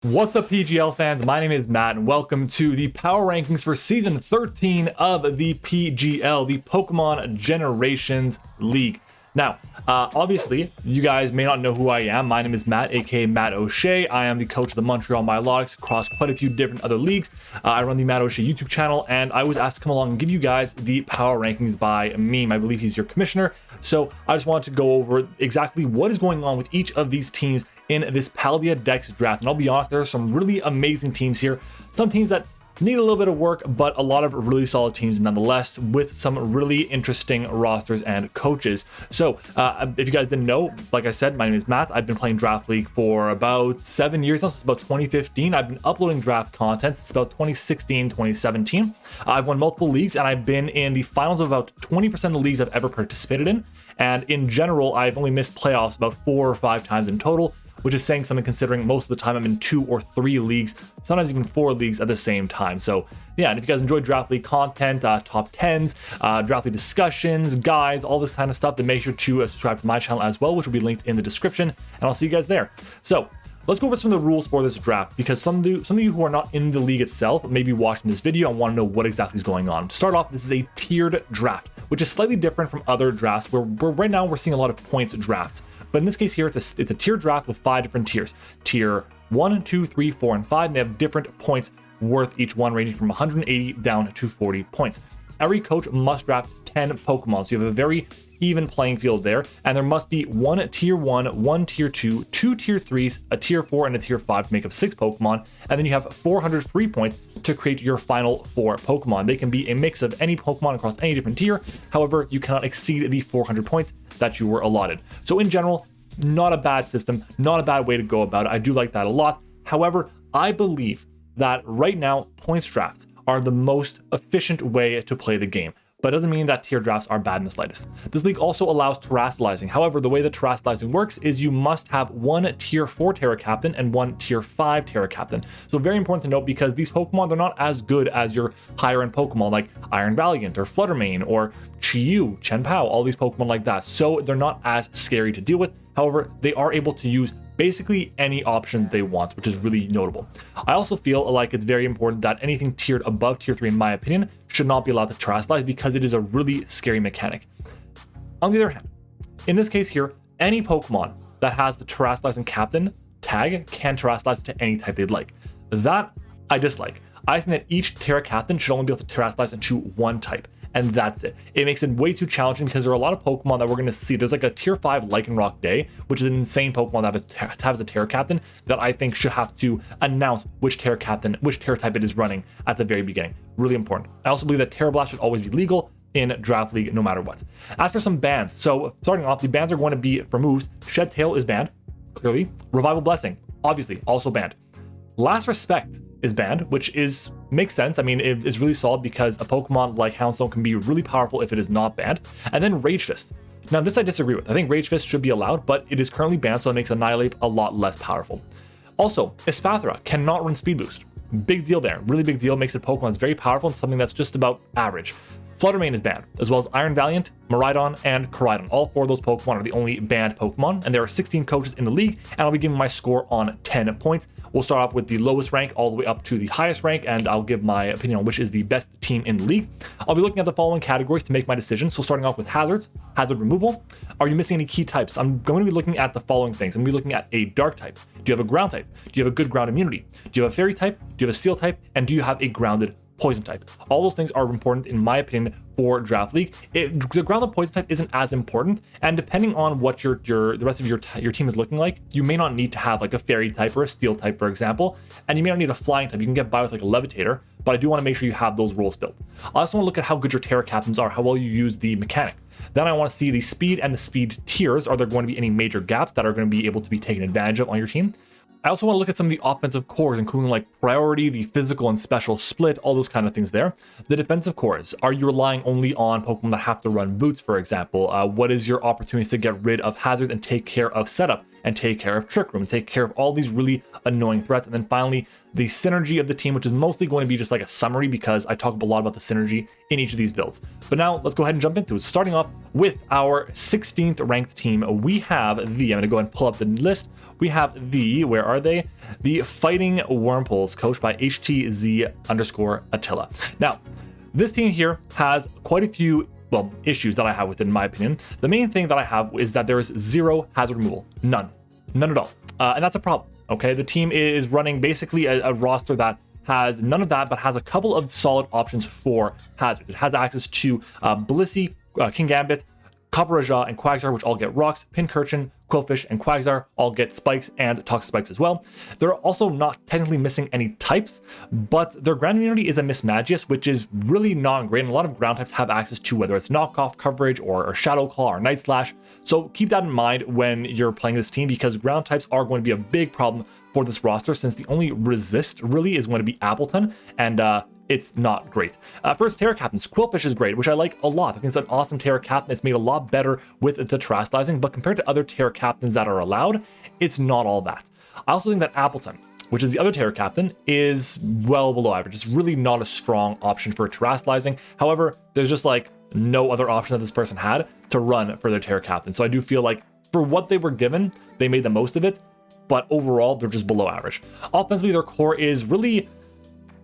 What's up, PGL fans? My name is Matt, and welcome to the power rankings for Season 13 of the PGL, the Pokemon Generations League. Now, obviously, you guys may not know who I am. My name is Matt, aka Matt Oshea. I am the coach of the Montreal Milotics across quite a few different other leagues. I run the Matt Oshea YouTube channel, and I was asked to come along and give you guys the power rankings by Meme. I believe he's your commissioner. So I just wanted to go over exactly what is going on with each of these teams in this Paldea Dex draft. And I'll be honest, there are some really amazing teams here. Some teams that need a little bit of work, but a lot of really solid teams nonetheless, with some really interesting rosters and coaches. So if you guys didn't know, like I said, my name is Matt. I've been playing Draft League for about 7 years now. Since about 2015. I've been uploading draft content since about 2016, 2017. I've won multiple leagues, and I've been in the finals of about 20% of the leagues I've ever participated in. And in general, I've only missed playoffs about 4 or 5 times in total, which is saying something considering most of the time I'm in 2 or 3 leagues, sometimes even 4 leagues at the same time. So yeah, and if you guys enjoy Draft League content, top 10s, Draft League discussions, guides, all this kind of stuff, then make sure to subscribe to my channel as well, which will be linked in the description, and I'll see you guys there. So let's go over some of the rules for this draft, because some of you who are not in the league itself may be watching this video and want to know what exactly is going on. To start off, this is a tiered draft, which is slightly different from other drafts where right now we're seeing a lot of points drafts. But in this case here, it's a tiered draft with 5 different tiers. Tier 1, 2, 3, 4, and 5, and they have different points worth each one, ranging from 180 down to 40 points. Every coach must draft 10 Pokemon, so you have a very even playing field there, and there must be 1 tier 1, 1 tier 2, 2 tier 3s, a tier 4, and a tier 5 to make up 6 Pokemon, and then you have 400 free points to create your final 4 Pokemon. They can be a mix of any Pokemon across any different tier. However, you cannot exceed the 400 points that you were allotted. So in general, not a bad system, not a bad way to go about it. I do like that a lot. However, I believe that right now, points drafts are the most efficient way to play the game. But it doesn't mean that tier drafts are bad in the slightest. This league also allows terastallizing. However, the way that terastallizing works is you must have 1 tier 4 Terra Captain and 1 tier 5 Terra Captain. So very important to note, because these Pokemon, they're not as good as your higher end Pokemon like Iron Valiant or Fluttermane or Chi-Yu, Chen-Pao, all these Pokemon like that. So they're not as scary to deal with. However, they are able to use basically any option they want, which is really notable. I also feel like it's very important that anything tiered above tier 3, in my opinion, should not be allowed to terastallize, because it is a really scary mechanic. On the other hand, in this case here, any Pokemon that has the terastallizing captain tag can terastallize to any type they'd like. That I dislike. I think that each Terra Captain should only be able to terastallize into one type, and that's it. It makes it way too challenging, because there are a lot of Pokemon that we're going to see. There's like a tier 5 Lycanroc Day, which is an insane Pokemon that has a Terra Captain that I think should have to announce which Terra Captain, which Terra type it is running at the very beginning. Really important. I also believe that Terra Blast should always be legal in Draft League no matter what. As for some bans, so starting off, the bans are going to be for moves. Shed Tail is banned, clearly. Revival Blessing, obviously, also banned. Last Respect is banned, which makes sense. I mean, it is really solid, because a Pokemon like Houndstone can be really powerful if it is not banned. And then Rage Fist. Now, this I disagree with. I think Rage Fist should be allowed, but it is currently banned, so it makes Annihilate a lot less powerful. Also, Espathra cannot run Speed Boost. Big deal there. Really big deal. Makes it Pokemon that's very powerful and something that's just about average. Fluttermane is banned, as well as Iron Valiant, Miraidon, and Koraidon. All 4 of those Pokemon are the only banned Pokemon, and there are 16 coaches in the league, and I'll be giving my score on 10 points. We'll start off with the lowest rank all the way up to the highest rank, and I'll give my opinion on which is the best team in the league. I'll be looking at the following categories to make my decision. So starting off with hazards, hazard removal. Are you missing any key types? I'm going to be looking at the following things. I'm going to be looking at a dark type. Do you have a ground type? Do you have a good ground immunity? Do you have a fairy type? Do you have a steel type? And do you have a grounded poison type? All those things are important, in my opinion, for Draft League. The grounded poison type isn't as important, and depending on what the rest of your team is looking like, you may not need to have like a fairy type or a steel type, for example, and you may not need a flying type. You can get by with like a levitator, but I do want to make sure you have those roles filled. I also want to look at how good your Terra Captains are, how well you use the mechanic. Then I want to see the speed and the speed tiers. Are there going to be any major gaps that are going to be able to be taken advantage of on your team? I also want to look at some of the offensive cores, including like priority, the physical and special split, all those kind of things there. The defensive cores, are you relying only on Pokemon that have to run boots, for example? What is your opportunities to get rid of hazards and take care of setup? and take care of Trick Room, take care of all these really annoying threats. And then finally, the synergy of the team, which is mostly going to be just like a summary because I talk a lot about the synergy in each of these builds. But now let's go ahead and jump into it. Starting off with our 16th ranked team, we have I'm going to go ahead and pull up the list. We have where are they? The Fighting Wormholes, coached by HTZ_Attila. Now, this team here has quite a few issues that I have with it, in my opinion. The main thing that I have is that there is 0 hazard removal. None at all. And that's a problem, okay? The team is running basically a roster that has none of that, but has a couple of solid options for hazards. It has access to Blissey, King Gambit, Copper Raja, and Quagsire, which all get rocks. Pincurchin, Quillfish, and Quagsire all get spikes and toxic spikes as well. They're also not technically missing any types, but their ground immunity is a Mismagius, which is really not great. And a lot of ground types have access to whether it's knockoff coverage or Shadow Claw or Night Slash. So keep that in mind when you're playing this team, because ground types are going to be a big problem for this roster, since the only resist really is going to be Appleton, and it's not great. First, Terra Captains. Quillfish is great, which I like a lot. I think it's an awesome Terra Captain. It's made a lot better with the terastizing, but compared to other Terra Captains that are allowed, it's not all that. I also think that Appleton, which is the other Terra Captain, is well below average. It's really not a strong option for terastizing. However, there's just like no other option that this person had to run for their Terra Captain. So I do feel like for what they were given, they made the most of it, but overall, they're just below average. Offensively, their core is really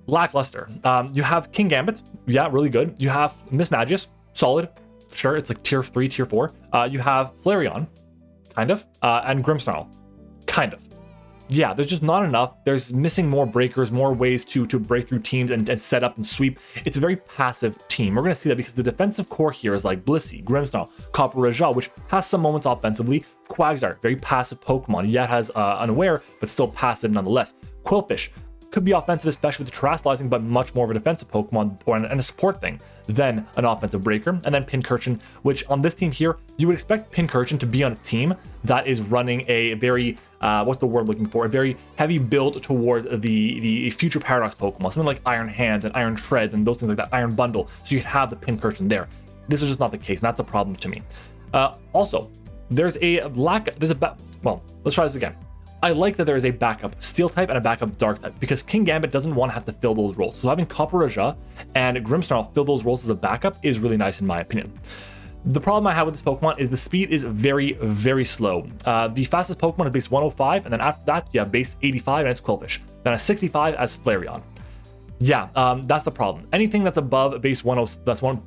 lackluster. You have King Gambit, yeah, really good. You have Mismagius, solid, sure, it's like tier 3, tier 4. You have Flareon, kind of, and Grimmsnarl, kind of. Yeah, there's just not enough. There's missing more breakers, more ways to break through teams and set up and sweep. It's a very passive team. We're going to see that because the defensive core here is like Blissey, Grimmsnarl, Copper Raja, which has some moments offensively. Quagsire, very passive Pokemon. Yeah, it has Unaware, but still passive nonetheless. Quillfish could be offensive, especially with the terastizing, but much more of a defensive Pokemon and a support thing than an offensive breaker. And then Pincurchin, which on this team here, you would expect Pincurchin to be on a team that is running a very, what's the word looking for? A very heavy build toward the future Paradox Pokemon, something like Iron Hands and Iron Treads and those things like that, Iron Bundle. So you could have the Pincurchin there. This is just not the case, and that's a problem to me. Also, there's a lack, well, let's try this again. I like that there is a backup Steel type and a backup Dark type, because King Gambit doesn't want to have to fill those roles. So having Copper Raja and Grimmsnarl fill those roles as a backup is really nice in my opinion. The problem I have with this Pokemon is the speed is very, very slow. The fastest Pokemon is base 105, and then after that you have base 85 and it's Quillfish. Then a 65 as Flareon. Yeah, that's the problem. Anything that's above base 105,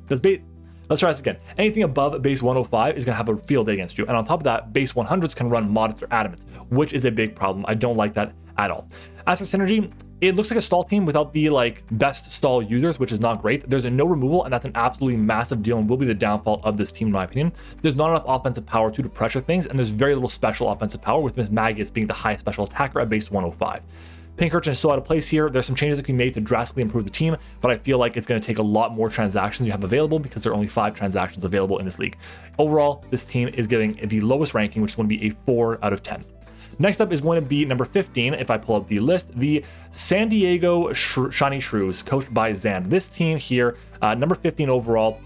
let's try this again. Anything above base 105 is going to have a field day against you. And on top of that, base 100s can run Modest or Adamant, which is a big problem. I don't like that at all. As for synergy, it looks like a stall team without the best stall users, which is not great. There's a no removal, and that's an absolutely massive deal and will be the downfall of this team, in my opinion. There's not enough offensive power to pressure things, and there's very little special offensive power, with Mismagius being the highest special attacker at base 105. Pincurchin is still out of place here. There's some changes that can be made to drastically improve the team, but I feel like it's going to take a lot more transactions you have available, because there are only 5 transactions available in this league. Overall, this team is getting the lowest ranking, which is going to be a 4 out of 10. Next up is going to be number 15, if I pull up the list, the San Diego Shiny Shrews, coached by Zand. This team here, number 15 overall,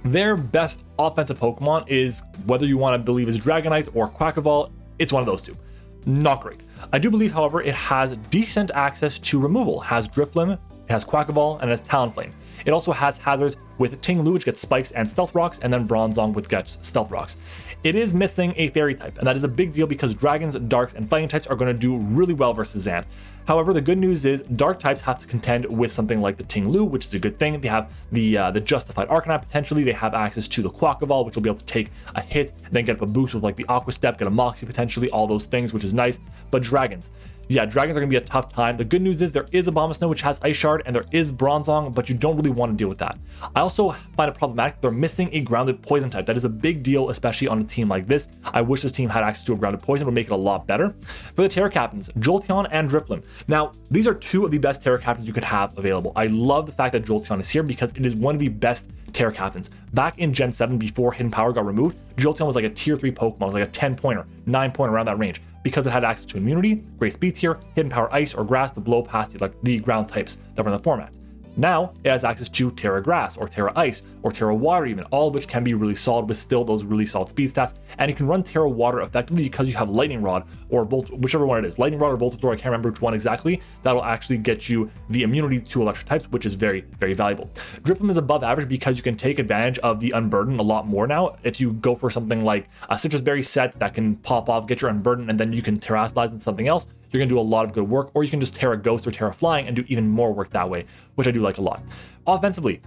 their best offensive Pokemon is, whether you want to believe is Dragonite or Quackavall, it's one of those two. Not great. I do believe, however, it has decent access to removal. It has Drifblim, it has Quackavall, and it has Talonflame. It also has hazards with Ting-Lu, which gets Spikes and Stealth Rocks, and then Bronzong, which gets Stealth Rocks. It is missing a Fairy type, and that is a big deal because Dragons, Darks, and Fighting types are going to do really well versus Zand. However, the good news is Dark types have to contend with something like the Ting-Lu, which is a good thing. They have the Justified Arcanine potentially. They have access to the Quackavall, which will be able to take a hit, and then get up a boost with like the Aqua Step, get a Moxie potentially, all those things, which is nice. But Dragons, yeah, Dragons are going to be a tough time. The good news is there is Abomasnow, which has Ice Shard, and there is Bronzong, but you don't really want to deal with that. I also find it problematic they're missing a grounded poison type. That is a big deal, especially on a team like this. I wish this team had access to a grounded poison. It would make it a lot better. For the Terra Captains, Jolteon and Drifblim. Now, these are 2 of the best Terra Captains you could have available. I love the fact that Jolteon is here because it is one of the best Terra Captains. Back in Gen 7, before Hidden Power got removed, Jolteon was like a tier 3 Pokemon. It was like a 10-pointer, 9-pointer around that range, because it had access to immunity, great speed tier, Hidden Power Ice or Grass to blow past the ground types that were in the format. Now it has access to Terra Grass or Terra Ice or Terra Water even, all of which can be really solid with still those really solid speed stats. And you can run Terra Water effectively because you have Lightning Rod or whichever one it is, Lightning Rod or Voltaptor, I can't remember which one exactly. That'll actually get you the immunity to electric types, which is very, very valuable. Drifloon is above average because you can take advantage of the Unburden a lot more now. If you go for something like a Citrus Berry set that can pop off, get your Unburden, and then you can Terrasilize into something else, you're going to do a lot of good work, or you can just Terra Ghost or Terra Flying and do even more work that way, which I do like a lot. Offensively,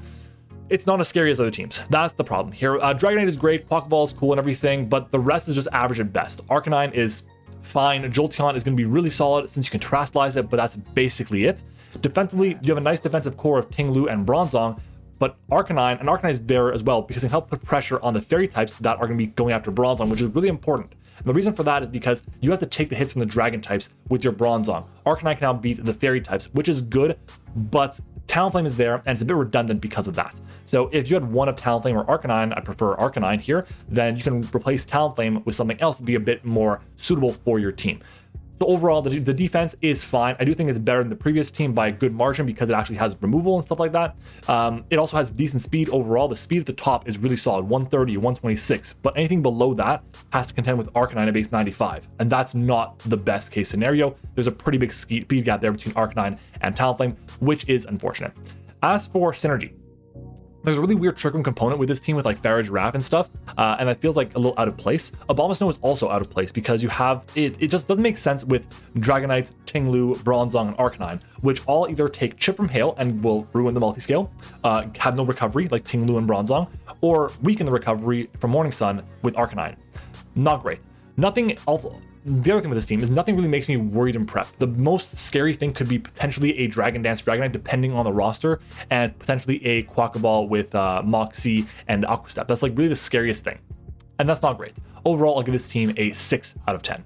it's not as scary as other teams. That's the problem here. Dragonite is great, Quackball is cool and everything, but the rest is just average at best. Arcanine is fine. Jolteon is going to be really solid since you can Terrasilize it, but that's basically it. Defensively, you have a nice defensive core of Tinglu and Bronzong, but Arcanine is there as well because it can help put pressure on the fairy types that are going to be going after Bronzong, which is really important. And the reason for that is because you have to take the hits from the dragon types with your Bronzong. Arcanine can now beat the fairy types, which is good, but Talonflame is there, and it's a bit redundant because of that. So if you had one of Talonflame or Arcanine, I prefer Arcanine here, then you can replace Talonflame with something else to be a bit more suitable for your team. So overall, the defense is fine. I do think it's better than the previous team by a good margin because it actually has removal and stuff like that. It also has decent speed overall. The speed at the top is really solid, 130, 126. But anything below that has to contend with Arcanine at base 95. And that's not the best case scenario. There's a pretty big speed gap there between Arcanine and Talonflame, which is unfortunate. As for synergy, there's a really weird Trick Room component with this team with like Farage Wrap and stuff, and that feels like a little out of place. Abomasnow is also out of place because you have it just doesn't make sense with Dragonite, Tinglu, Bronzong, and Arcanine, which all either take Chip from Hail and will ruin the multiscale, have no recovery like Tinglu and Bronzong, or weaken the recovery from Morning Sun with Arcanine. Not great. Nothing else. The other thing with this team is nothing really makes me worried in prep. The most scary thing could be potentially a Dragon Dance Dragonite depending on the roster, and potentially a Quackball with Moxie and Aqua Step. That's like really the scariest thing. And that's not great. Overall, I'll give this team a 6 out of 10.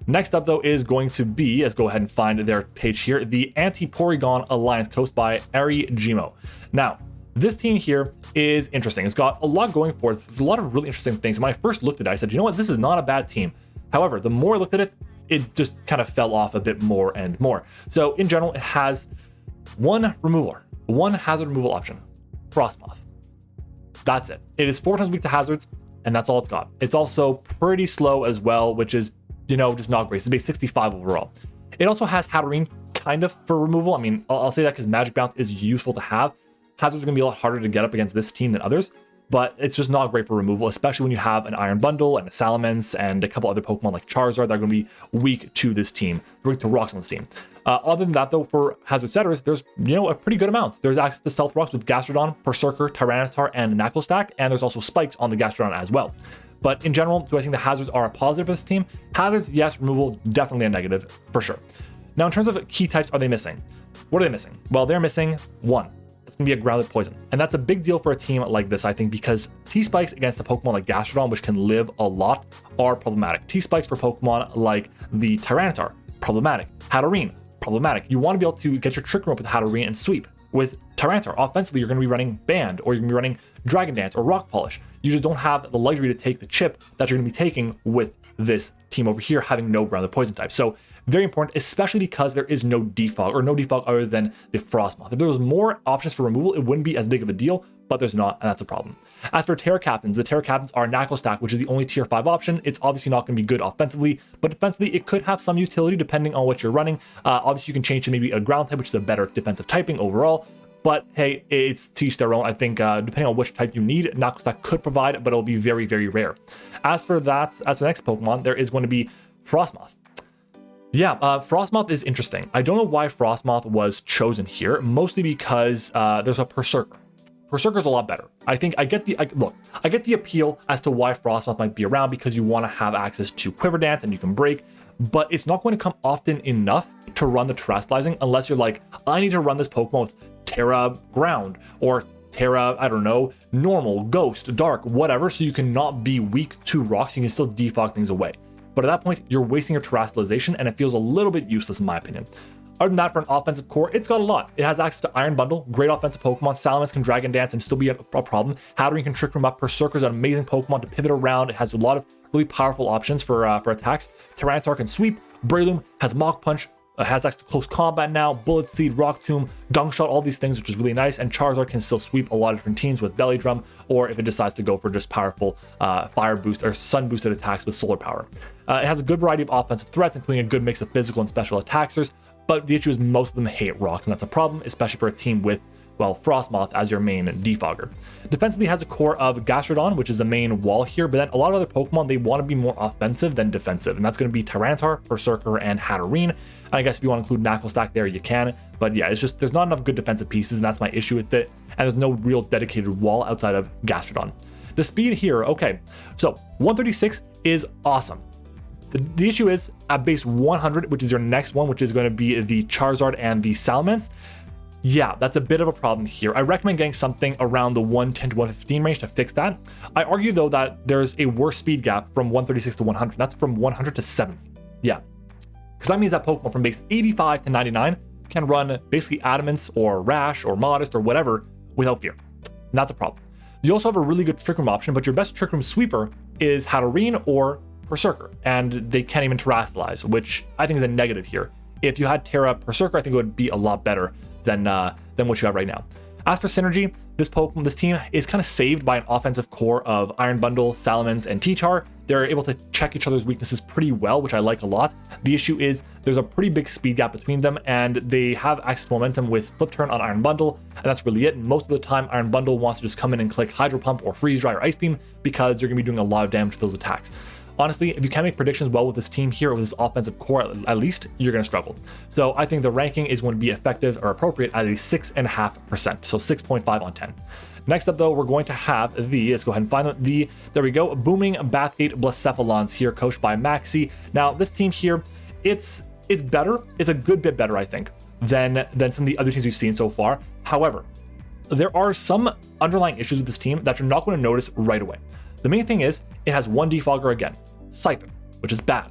Next up though is going to be, let's go ahead and find their page here, the Anti-Porygon Alliance coached by Ari Jimo. Now, this team here is interesting. It's got a lot going for it. There's a lot of really interesting things. When I first looked at it, I said, you know what, this is not a bad team. However, the more I looked at it, it just kind of fell off a bit more and more. So in general, it has one hazard removal option, Frostmoth. That's it. It is 4 times weak to hazards, and that's all it's got. It's also pretty slow as well, which is, just not great. It's base 65 overall. It also has Hatterene kind of for removal. I mean, I'll say that because Magic Bounce is useful to have. Hazards are going to be a lot harder to get up against this team than others, but it's just not great for removal, especially when you have an Iron Bundle and a Salamence and a couple other Pokemon like Charizard that are going to be weak to this team, weak to rocks on this team. Other than that, though, for Hazard Setters, there's a pretty good amount. There's access to Stealth Rocks with Gastrodon, Berserker, Tyranitar, and Knuckle Stack, and there's also Spikes on the Gastrodon as well. But in general, do I think the hazards are a positive for this team? Hazards, yes. Removal, definitely a negative, for sure. Now, in terms of key types, are they missing? What are they missing? Well, they're missing one. It's going to be a grounded poison. And that's a big deal for a team like this, I think, because T-Spikes against a Pokemon like Gastrodon, which can live a lot, are problematic. T-Spikes for Pokemon like the Tyranitar, problematic. Hatterene, problematic. You want to be able to get your Trick Room up with Hatterene and sweep. With Tyranitar, offensively, you're going to be running Band, or you're going to be running Dragon Dance or Rock Polish. You just don't have the luxury to take the chip that you're going to be taking with this team over here having no grounded poison type. So very important, especially because there is no defog, or no defog other than the Frostmoth. If there was more options for removal, it wouldn't be as big of a deal, but there's not, and that's a problem. As for Terra Captains, the Terra Captains are Knuckle Stack, which is the only tier 5 option. It's obviously not going to be good offensively, but defensively, it could have some utility depending on what you're running. Obviously, you can change to maybe a ground type, which is a better defensive typing overall. But hey, it's to each their own. I think depending on which type you need, Knuckle Stack could provide, but it'll be very, very rare. As for the next Pokemon, there is going to be Frostmoth. Yeah, Frostmoth is interesting. I don't know why Frostmoth was chosen here, mostly because there's a Berserker. Berserker's a lot better. I think I get the appeal as to why Frostmoth might be around, because you want to have access to Quiver Dance and you can break, but it's not going to come often enough to run the Terastallizing unless you're like, I need to run this Pokemon with Terra Ground or Terra, I don't know, Normal, Ghost, Dark, whatever, so you can not be weak to rocks. You can still defog things away. But at that point, you're wasting your Terastallization, and it feels a little bit useless in my opinion. Other than that, for an offensive core, it's got a lot. It has access to Iron Bundle, great offensive Pokemon. Salamence can Dragon Dance and still be a problem. Hatterene can Trick Room up. Berserker's an amazing Pokemon to pivot around. It has a lot of really powerful options for attacks. Tyranitar can sweep. Breloom has Mach Punch. has access to close combat now, Bullet Seed, Rock Tomb, Gunk Shot, all these things, which is really nice. And Charizard can still sweep a lot of different teams with Belly Drum, or if it decides to go for just powerful fire boost or sun boosted attacks with solar power. It has a good variety of offensive threats, including a good mix of physical and special attackers, but the issue is most of them hate rocks, and that's a problem, especially for a team with, well, Frostmoth as your main defogger. Defensively has a core of Gastrodon, which is the main wall here, but then a lot of other Pokemon, they want to be more offensive than defensive, and that's going to be Tyranitar, Berserker, and Hatterene. And I guess if you want to include Knuckle Stack there, you can, but yeah, it's just there's not enough good defensive pieces, and that's my issue with it, and there's no real dedicated wall outside of Gastrodon. The speed here, okay, so 136 is awesome. The issue is at base 100, which is your next one, which is going to be the Charizard and the Salamence. Yeah, that's a bit of a problem here. I recommend getting something around the 110 to 115 range to fix that. I argue, though, that there's a worse speed gap from 136 to 100. That's from 100 to 70. Yeah, because that means that Pokemon from base 85 to 99 can run basically Adamance or Rash or Modest or whatever without fear. Not the problem. You also have a really good Trick Room option, but your best Trick Room sweeper is Hatterene or Berserker, and they can't even Terrasilize, which I think is a negative here. If you had Terra Berserker, I think it would be a lot better than what you have right now. As for synergy, this team is kind of saved by an offensive core of Iron Bundle, Salamence, and T-Char. They're able to check each other's weaknesses pretty well, which I like a lot. The issue is there's a pretty big speed gap between them, and they have access to momentum with Flip Turn on Iron Bundle, and that's really it. And most of the time, Iron Bundle wants to just come in and click Hydro Pump or Freeze Dry or Ice Beam because you're going to be doing a lot of damage to those attacks. Honestly, if you can't make predictions well with this team here, with this offensive core at least, you're going to struggle. So I think the ranking is going to be effective or appropriate at a 6.5%, so 6.5 on 10. Next up, though, we're going to have let's go ahead and find there we go, Booming Bathgate Blacephalons here, coached by Maxi. Now, this team here, it's better. It's a good bit better, I think, than some of the other teams we've seen so far. However, there are some underlying issues with this team that you're not going to notice right away. The main thing is, it has one defogger again, Scyther, which is bad.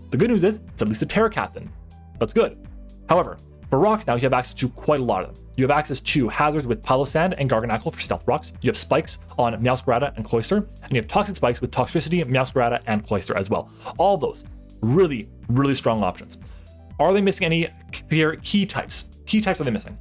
The good news is, it's at least a Terra Captain. That's good. However, for rocks now, you have access to quite a lot of them. You have access to hazards with Palossand and Garganacl for stealth rocks. You have spikes on Meowscarada and Cloyster, and you have toxic spikes with Toxtricity, Meowscarada, and Cloyster as well. All those really, really strong options. Are they missing any key types? Key types are they missing?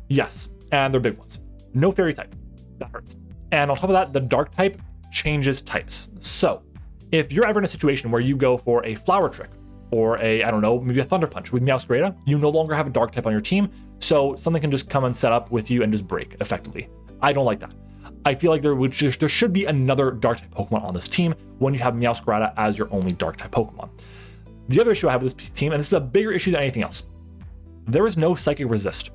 Yes, and they're big ones. No fairy type. That hurts. And on top of that, the dark type changes types. So if you're ever in a situation where you go for a Flower Trick or I don't know, maybe a Thunder Punch with Meowscarada, you no longer have a dark type on your team, so something can just come and set up with you and just break effectively. I don't like that. I feel like there should be another dark type Pokemon on this team when you have Meowscarada as your only dark type Pokemon. The other issue I have with this team, and this is a bigger issue than anything else, there is no Psychic Resist.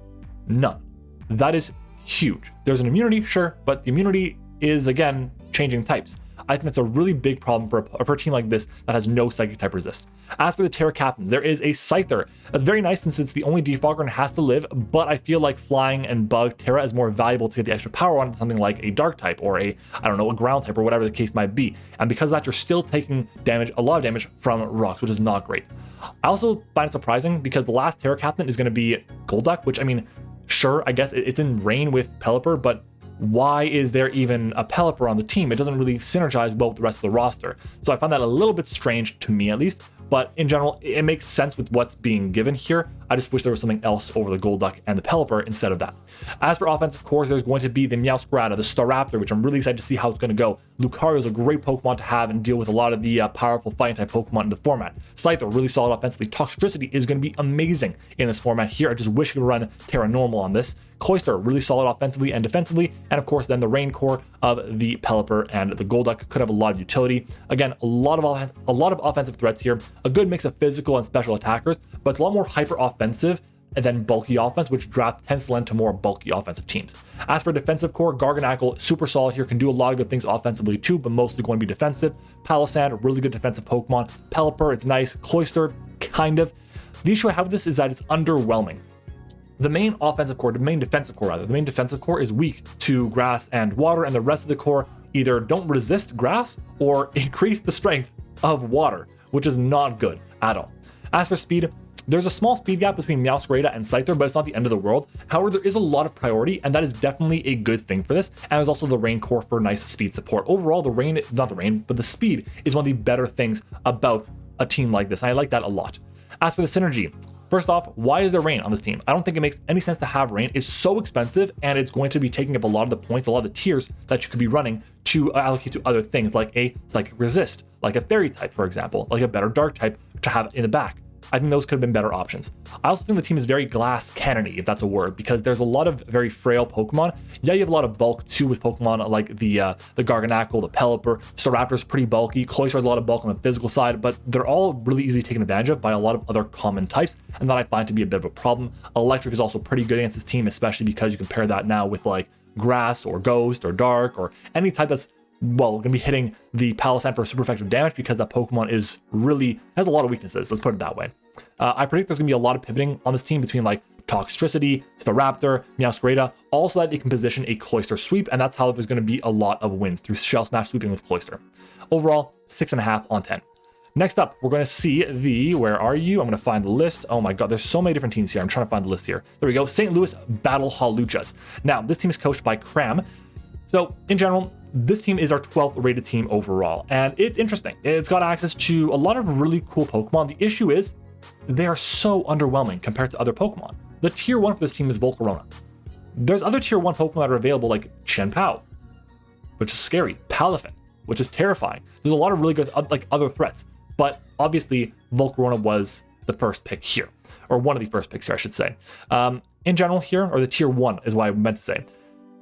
None. That is huge. There's an immunity, sure, but the immunity is, again, changing types. I think that's a really big problem for a team like this that has no Psychic type resist. As for the Terra Captains, there is a Scyther. That's very nice since it's the only defogger and has to live, but I feel like Flying and Bug Terra is more valuable to get the extra power on something like a Dark type or a Ground type or whatever the case might be. And because of that, you're still taking damage, a lot of damage from rocks, which is not great. I also find it surprising because the last Terra Captain is going to be Golduck, which, I mean, sure, I guess it's in Rain with Pelipper, but why is there even a Pelipper on the team? It doesn't really synergize well with the rest of the roster. So I find that a little bit strange to me, at least. But in general, it makes sense with what's being given here. I just wish there was something else over the Golduck and the Pelipper instead of that. As for offensive cores, there's going to be the Meowscarada, the Staraptor, which I'm really excited to see how it's going to go. Lucario is a great Pokemon to have and deal with a lot of the powerful fighting type Pokemon in the format. Scyther, really solid offensively. Toxtricity is going to be amazing in this format here. I just wish it could run Terra Normal on this. Cloyster, really solid offensively and defensively. And of course, then the Rain core of the Pelipper and the Golduck could have a lot of utility. Again, a lot of offensive threats here. A good mix of physical and special attackers, but it's a lot more hyper offensive than bulky offense, which draft tends to lend to more bulky offensive teams. As for defensive core, Garganacl, super solid here, can do a lot of good things offensively too, but mostly going to be defensive. Palossand, really good defensive Pokemon. Pelipper, it's nice. Cloyster, kind of. The issue I have with this is that it's underwhelming. The main defensive core is weak to grass and water, and the rest of the core either don't resist grass or increase the strength of water, which is not good at all. As for speed, there's a small speed gap between Meowscarada and Scyther, but it's not the end of the world. However, there is a lot of priority, and that is definitely a good thing for this. And there's also the Rain core for nice speed support. Overall, the speed is one of the better things about a team like this. And I like that a lot. As for the synergy, First off, why is there rain on this team? I don't think it makes any sense to have rain. It's so expensive, and it's going to be taking up a lot of the points, a lot of the tiers that you could be running to allocate to other things like a psychic resist, like a fairy type, for example, like a better dark type to have in the back. I think those could have been better options. I also think the team is very glass cannon-y, if that's a word, because there's a lot of very frail Pokemon. Yeah, you have a lot of bulk too with Pokemon like the Garganacl, the Pelipper. Staraptor's pretty bulky. Cloyster has a lot of bulk on the physical side, but they're all really easy taken advantage of by a lot of other common types, and that I find to be a bit of a problem. Electric is also pretty good against this team, especially because you compare that now with like Grass or Ghost or Dark or any type that's going to be hitting the Palisand for super effective damage, because that Pokemon has a lot of weaknesses. Let's put it that way. I predict there's going to be a lot of pivoting on this team between like Toxtricity, Staraptor, Meowscarada, all so that it can position a Cloyster sweep, and that's how there's going to be a lot of wins through Shell Smash sweeping with Cloyster. Overall, 6.5 on 10. Next up, we're going to see where are you? I'm going to find the list. Oh my god, there's so many different teams here. I'm trying to find the list here. There we go. St. Louis Battle Haluchas. Now, this team is coached by Cram. So, in general, this team is our 12th rated team overall, and it's interesting. It's got access to a lot of really cool Pokemon. The issue is they are so underwhelming compared to other Pokemon. The tier 1 for this team is Volcarona. There's other tier 1 Pokemon that are available like Chien-Pao, which is scary, Palafin, which is terrifying. There's a lot of really good like other threats, but obviously Volcarona was the first pick here, or one of the first picks here, I should say. In general here, or the tier 1 is what I meant to say.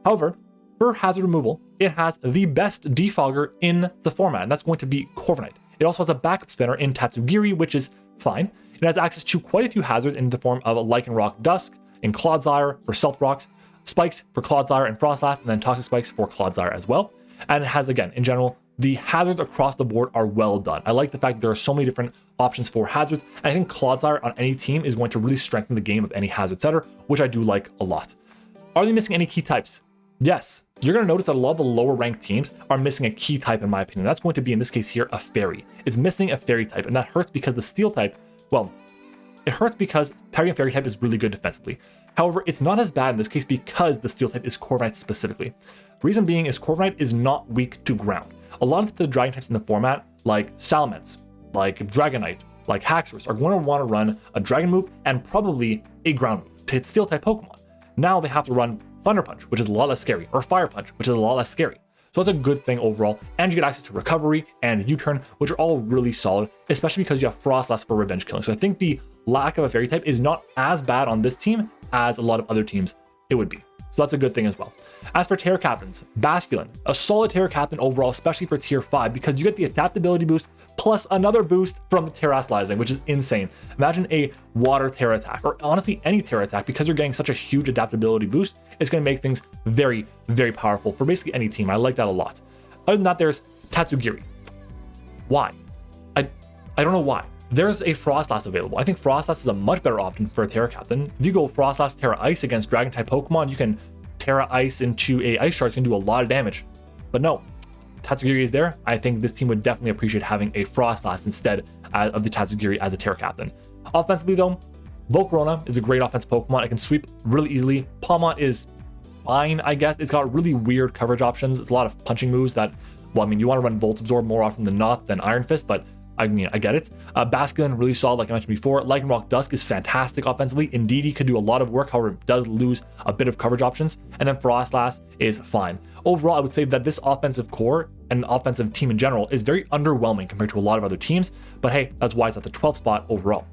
However, for hazard removal, it has the best defogger in the format, and that's going to be Corviknight. It also has a backup spinner in Tatsugiri, which is fine. It has access to quite a few hazards in the form of Lycanroc Dusk, in Clodsire for Stealth Rocks, Spikes for Clodsire and Frostlass, and then Toxic Spikes for Clodsire as well. And it has, again, in general, the hazards across the board are well done. I like the fact that there are so many different options for hazards, and I think Clodsire on any team is going to really strengthen the game of any hazard setter, which I do like a lot. Are they missing any key types? Yes. You're going to notice that a lot of the lower ranked teams are missing a key type, in my opinion. That's going to be, in this case here, a fairy. It's missing a fairy type, and that hurts because the steel type, well, it hurts because parrying fairy type is really good defensively. However, it's not as bad in this case because the steel type is Corviknight specifically. Reason being is Corviknight is not weak to ground. A lot of the dragon types in the format, like Salamence, like Dragonite, like Haxorus, are going to want to run a dragon move and probably a ground move to hit steel type Pokemon. Now they have to run Thunder Punch, which is a lot less scary, or Fire Punch, which is a lot less scary. So it's a good thing overall, and you get access to Recovery and U-Turn, which are all really solid, especially because you have Frostlass for revenge killing. So I think the lack of a fairy type is not as bad on this team as a lot of other teams it would be. So that's a good thing as well. As for Terra Captains, Basculin, a solid Terra Captain overall, especially for tier 5, because you get the adaptability boost plus another boost from Terrastalizing, which is insane. Imagine a water Terra attack, or honestly any Terra attack, because you're getting such a huge adaptability boost. It's going to make things very, very powerful for basically any team. I like that a lot. Other than that, there's Tatsugiri. Why? I don't know why. There's a Frostlass available. I think Frostlass is a much better option for a Terra Captain. If you go Frostlass, Terra Ice against Dragon type Pokemon, you can Terra Ice into a Ice Shard, can do a lot of damage. But no, Tatsugiri is there. I think this team would definitely appreciate having a Frostlass instead of the Tatsugiri as a Terra Captain. Offensively though, Volcarona is a great offense Pokemon. It can sweep really easily. Palmont is fine, I guess. It's got really weird coverage options. It's a lot of punching moves that, well, I mean, you want to run Volt Absorb more often than not than Iron Fist, but I mean, I get it. Basculin, really solid, like I mentioned before. Lycanroc Dusk is fantastic offensively. Indeedee could do a lot of work, however, it does lose a bit of coverage options. And then Frostlass is fine. Overall, I would say that this offensive core and offensive team in general is very underwhelming compared to a lot of other teams. But hey, that's why it's at the 12th spot overall.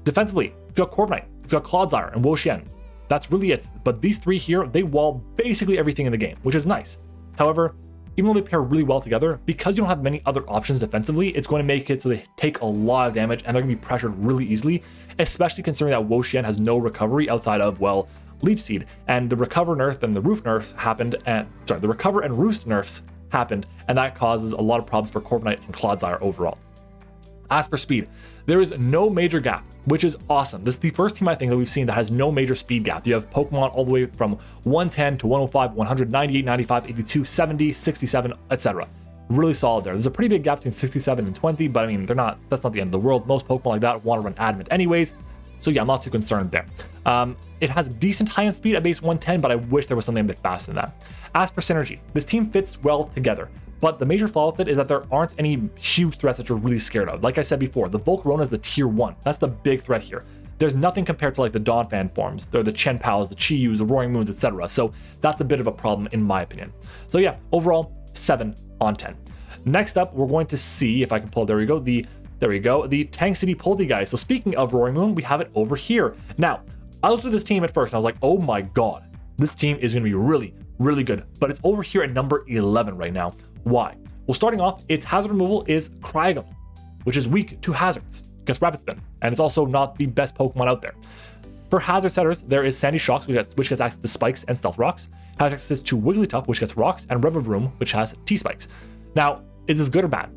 Defensively, you've got Corviknight, you've got Clodsire, and Wo-Chien. That's really it. But these three here, they wall basically everything in the game, which is nice. However, even though they pair really well together, because you don't have many other options defensively, it's going to make it so they take a lot of damage and they're going to be pressured really easily, especially considering that Wo-Chien has no recovery outside of, well, Leech Seed. And the Recover nerf and the Roof nerfs happened, and the Recover and Roost nerfs happened, and that causes a lot of problems for Corviknight and Clodsire overall. As for speed, there is no major gap, which is awesome. This is the first team I think that we've seen that has no major speed gap. You have Pokemon all the way from 110 to 105, 198, 95, 82, 70, 67, etc. Really solid there. There's a pretty big gap between 67 and 20, but I mean, that's not the end of the world. Most Pokemon like that want to run Adamant anyways. So yeah, I'm not too concerned there. It has decent high-end speed at base 110, but I wish there was something a bit faster than that. As for synergy, this team fits well together. But the major flaw with it is that there aren't any huge threats that you're really scared of. Like I said before, the Volcarona is the tier 1. That's the big threat here. there's nothing compared to like the Donphan forms. They're the Chen Paos, the Chi-Yus, the Roaring Moons, etc. So that's a bit of a problem in my opinion. So yeah, overall 7 on 10. Next up, we're going to see if I can pull, there we go, the Tank City Paldea guys. So speaking of Roaring Moon, we have it over here. Now, I looked at this team at first and I was like, oh my god, this team is going to be really, really good. But it's over here at number 11 right now. Why? Well, starting off, its hazard removal is Cryogonal, which is weak to hazards. Guess Rapid Spin, and it's also not the best Pokemon out there. For hazard setters, there is Sandy Shocks, which gets access to Spikes and Stealth Rocks, has access to Wigglytuff, which gets Rocks, and Revavroom, which has T-Spikes. Now, is this good or bad?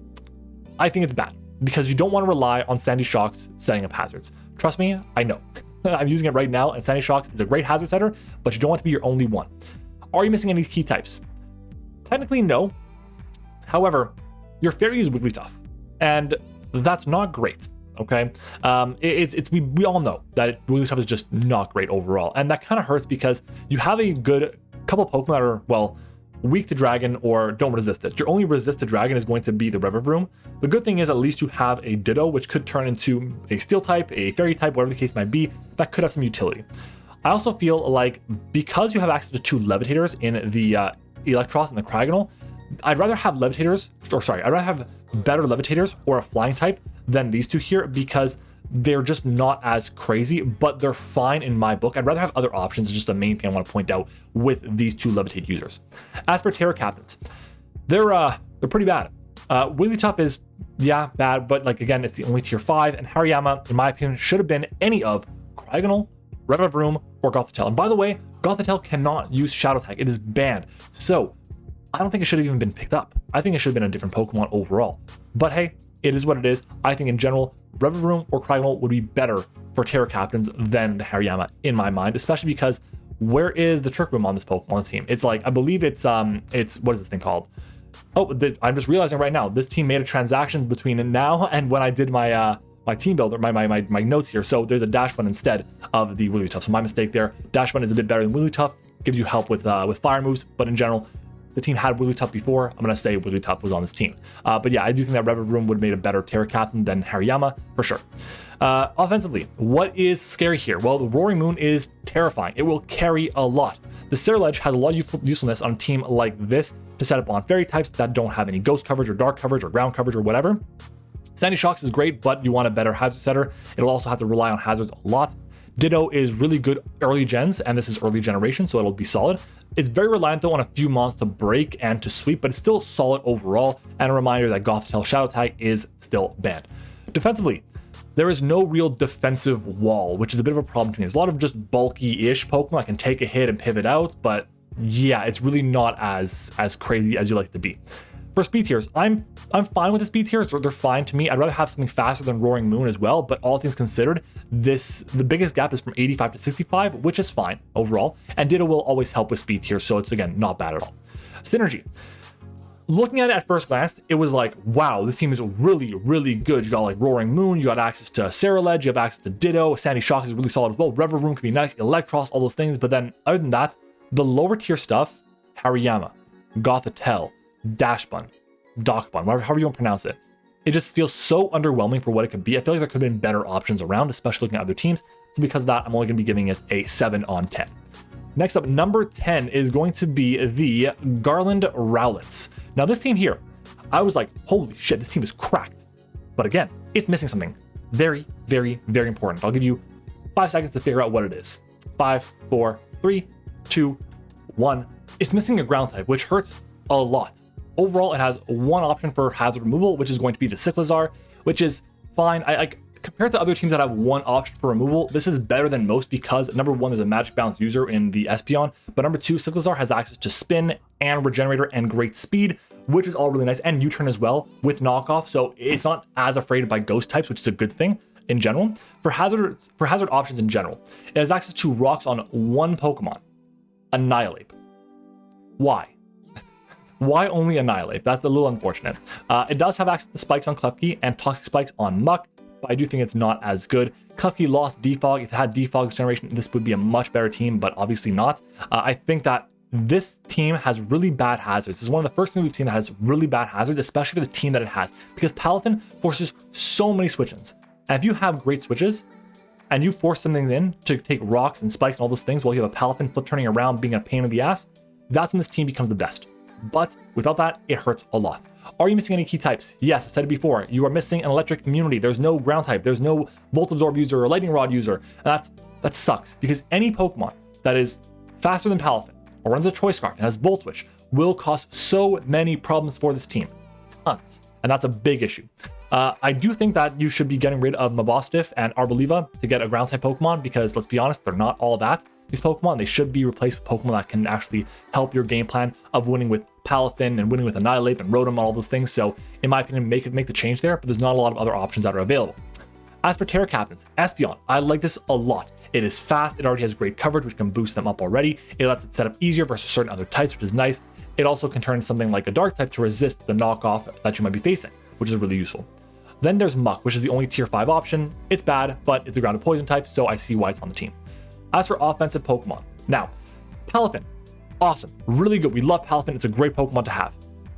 I think it's bad, because you don't want to rely on Sandy Shocks setting up hazards. Trust me, I know. I'm using it right now, and Sandy Shocks is a great hazard setter, but you don't want to be your only one. Are you missing any key types? Technically, no. However, your Fairy is Wigglytuff, and that's not great. Okay, we all know that Wigglytuff is just not great overall, and that kind of hurts because you have a good couple Pokemon that are, well, weak to Dragon or don't resist it. Your only resist to Dragon is going to be the Revavroom. The good thing is at least you have a Ditto, which could turn into a Steel type, a Fairy type, whatever the case might be, that could have some utility. I also feel like because you have access to 2 Levitators in the Electros and the Cryogonal, I'd rather have Levitators, I'd rather have better Levitators or a Flying type than these two here because they're just not as crazy, but they're fine in my book. I'd rather have other options, just the main thing I want to point out with these 2 Levitate users. As for Terra Captains, they're pretty bad. Wigglytuff is, yeah, bad, but like again, it's the only tier 5, and Hariyama, in my opinion, should have been any of Cryogonal, Revavroom, or Gothitelle. And by the way, Gothitelle cannot use Shadow Tag. It is banned. So I don't think it should have even been picked up. I think it should have been a different Pokemon overall. But hey, it is what it is. I think in general, Revavroom or Cryogonal would be better for Terra Captains than the Hariyama in my mind, especially because where is the Trick Room on this Pokemon team? It's like, I believe it's what is this thing called? Oh, I'm just realizing right now, this team made a transaction between now and when I did my my team builder, my notes here. So there's a dash button instead of the Wigglytuff. So my mistake there. Dash button is a bit better than Wigglytuff, gives you help with fire moves, but in general, the team had Wigglytuff before. I'm going to say Wigglytuff was on this team. But yeah, I do think that Revavroom would have made a better Terra Captain than Hariyama, for sure. Offensively, what is scary here? Well, the Roaring Moon is terrifying. It will carry a lot. The Ceruledge has a lot of usefulness on a team like this to set up on Fairy types that don't have any Ghost coverage or Dark coverage or Ground coverage or whatever. Sandy Shocks is great, but you want a better hazard setter. It'll also have to rely on hazards a lot. Ditto is really good early gens, and this is early generation, so it'll be solid. It's very reliant though on a few mons to break and to sweep, but it's still solid overall, and a reminder that Gothitelle Shadow Tag is still banned. Defensively, there is no real defensive wall, which is a bit of a problem to me. There's a lot of just bulky-ish Pokemon that can take a hit and pivot out, but yeah, it's really not as crazy as you like it to be. For speed tiers, I'm fine with the speed tiers. They're fine to me. I'd rather have something faster than Roaring Moon as well, but all things considered, the biggest gap is from 85 to 65, which is fine overall, and Ditto will always help with speed tiers, so it's again not bad at all. Synergy. Looking at it at first glance, it was like, wow, this team is really, really good. You got like Roaring Moon, you got access to Ceruledge, you have access to Ditto, Sandy Shocks is really solid as well, Revavroom can be nice, Electros, all those things, but then other than that, the lower tier stuff, Hariyama, Gothitelle, Dashbun, Docbun, however you want to pronounce it. It just feels so underwhelming for what it could be. I feel like there could have been better options around, especially looking at other teams. So because of that, I'm only going to be giving it a 7 on 10. Next up, number 10 is going to be the Garland Rowlets. Now this team here, I was like, holy shit, this team is cracked. But again, it's missing something very, very, very important. I'll give you 5 seconds to figure out what it is. 5, 4, 3, 2, 1. It's missing a ground type, which hurts a lot. Overall, it has one option for hazard removal, which is going to be the Cyclizar, which is fine. I compared to other teams that have one option for removal, this is better than most because number 1 is a magic bounce user in the Espeon, but number 2, Cyclizar has access to spin and regenerator and great speed, which is all really nice, and U-turn as well with knockoff, so it's not as afraid by ghost types, which is a good thing in general. For hazard options in general, it has access to rocks on one Pokemon, Annihilate. Why? Why only Annihilate? That's a little unfortunate. It does have access to spikes on Klefki and toxic spikes on Muck, but I do think it's not as good. Klefki lost Defog. If it had Defog this generation, this would be a much better team, but obviously not. I think that this team has really bad hazards. This is one of the first things we've seen that has really bad hazards, especially for the team that it has, because Palafin forces so many switch-ins. And if you have great switches, and you force something in to take rocks and spikes and all those things while you have a Palafin flip turning around being a pain in the ass, that's when this team becomes the best. But without that, it hurts a lot. Are you missing any key types? Yes, I said it before. You are missing an electric immunity. There's no ground type. There's no Volt Absorb user or Lightning Rod user. And that sucks, because any Pokemon that is faster than Palafin or runs a Choice Scarf and has Volt Switch will cause so many problems for this team. Tons. And that's a big issue. I do think that you should be getting rid of Mabostiff and Arboliva to get a ground type Pokemon, because let's be honest, they're not all that. These Pokemon, they should be replaced with Pokemon that can actually help your game plan of winning with Palafin and winning with Annihilate and Rotom, all those things. So in my opinion, make the change there, but there's not a lot of other options that are available. As for Terra Captains, Espeon, I like this a lot. It is fast, it already has great coverage, which can boost them up already. It lets it set up easier versus certain other types, which is nice. It also can turn something like a Dark type to resist the knockoff that you might be facing, which is really useful. Then there's Muck, which is the only tier 5 option. It's bad, but it's a grounded poison type, so I see why it's on the team. As for offensive Pokemon, now, Palafin, awesome, really good. We love Palafin, it's a great Pokemon to have.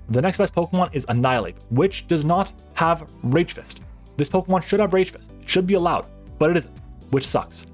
The next best Pokemon is Annihilate, which does not have Rage Fist. This Pokemon should have Rage Fist. It should be allowed, but it isn't, which sucks.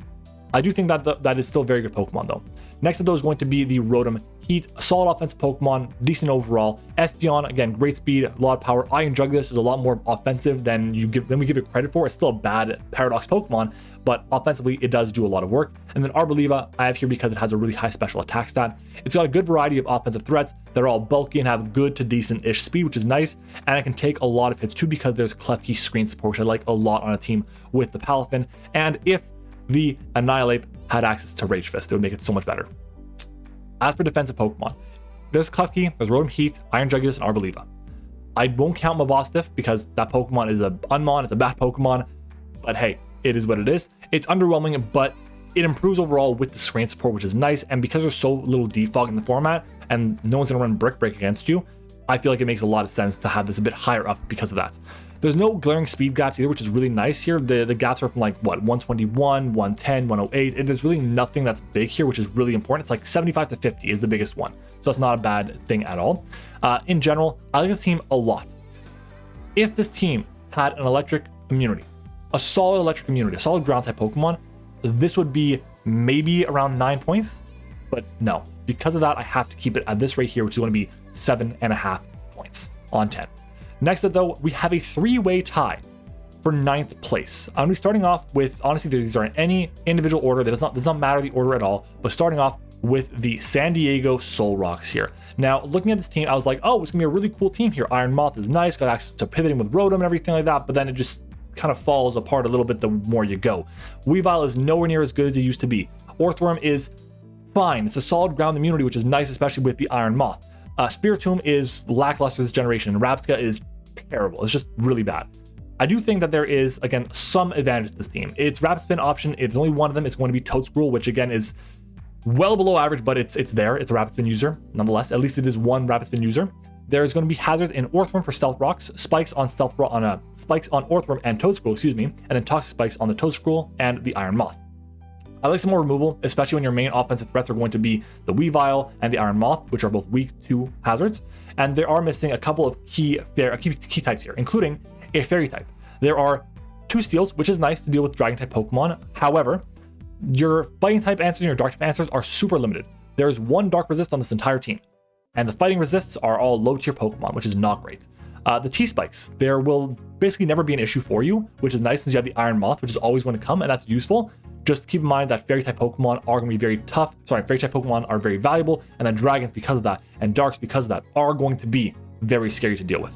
I do think that that is still a very good Pokemon though. Next of those is going to be the Rotom Heat, a solid offensive Pokemon, decent overall. Espeon, again, great speed, a lot of power. Iron Jugulis is a lot more offensive than we give it credit for. It's still a bad Paradox Pokemon, but offensively, it does do a lot of work. And then Arboliva, I have here because it has a really high special attack stat. It's got a good variety of offensive threats. They're all bulky and have good to decent-ish speed, which is nice. And it can take a lot of hits too, because there's Klefki screen support, which I like a lot on a team with the Palafin. And if the Annihilate had access to Rage Fist, it would make it so much better. As for defensive Pokemon, there's Klefki, there's Rotom Heat, Iron Jugulis, and Arboliva. I won't count Mabostiff because that Pokemon is an Unmon, it's a bad Pokemon, but hey, it is what it is. It's underwhelming, but it improves overall with the screen support, which is nice, and because there's so little defog in the format, and no one's gonna run Brick Break against you, I feel like it makes a lot of sense to have this a bit higher up because of that. There's no glaring speed gaps either, which is really nice here. The gaps are from like, what, 121, 110, 108. And there's really nothing that's big here, which is really important. It's like 75 to 50 is the biggest one. So that's not a bad thing at all. In general, I like this team a lot. If this team had an electric immunity, a solid electric immunity, a solid ground type Pokemon, this would be maybe around 9 points. But no, because of that, I have to keep it at this rate here, which is going to be 7.5 points on 10. Next up though, we have a 3-way tie for 9th place. I'm gonna be starting off with, honestly, these are in any individual order. That does not matter the order at all, but starting off with the San Diego Solrocks here. Now, looking at this team, I was like, oh, it's gonna be a really cool team here. Iron Moth is nice, got access to pivoting with Rotom and everything like that, but then it just kind of falls apart a little bit the more you go. Weavile is nowhere near as good as it used to be. Orthworm is fine. It's a solid ground immunity, which is nice, especially with the Iron Moth. Spiritomb is lackluster this generation, and Rabsca is terrible. It's just really bad. I do think that there is, again, some advantage to this team. Its Rapid Spin option, it's only one of them. It's going to be Toedscruel, which again is well below average, but it's there. It's a Rapid Spin user, nonetheless. At least it is one Rapid Spin user. There's going to be Hazards in Orthworm for Stealth Rocks, Spikes on Spikes on Orthworm and Toedscruel, excuse me, and then Toxic Spikes on the Toedscruel and the Iron Moth. I like some more removal, especially when your main offensive threats are going to be the Weavile and the Iron Moth, which are both weak to hazards. And they are missing a couple of key types here, including a Fairy type. There are 2 Steels, which is nice to deal with Dragon type Pokemon. However, your Fighting type answers and your Dark type answers are super limited. There is 1 Dark Resist on this entire team, and the Fighting Resists are all low tier Pokemon, which is not great. The T-Spikes, there will basically never be an issue for you, which is nice since you have the Iron Moth, which is always going to come, and that's useful. Just keep in mind that Fairy type Pokemon are going to be very tough. Fairy type Pokemon are very valuable, and then Dragons, because of that, and Darks, because of that, are going to be very scary to deal with.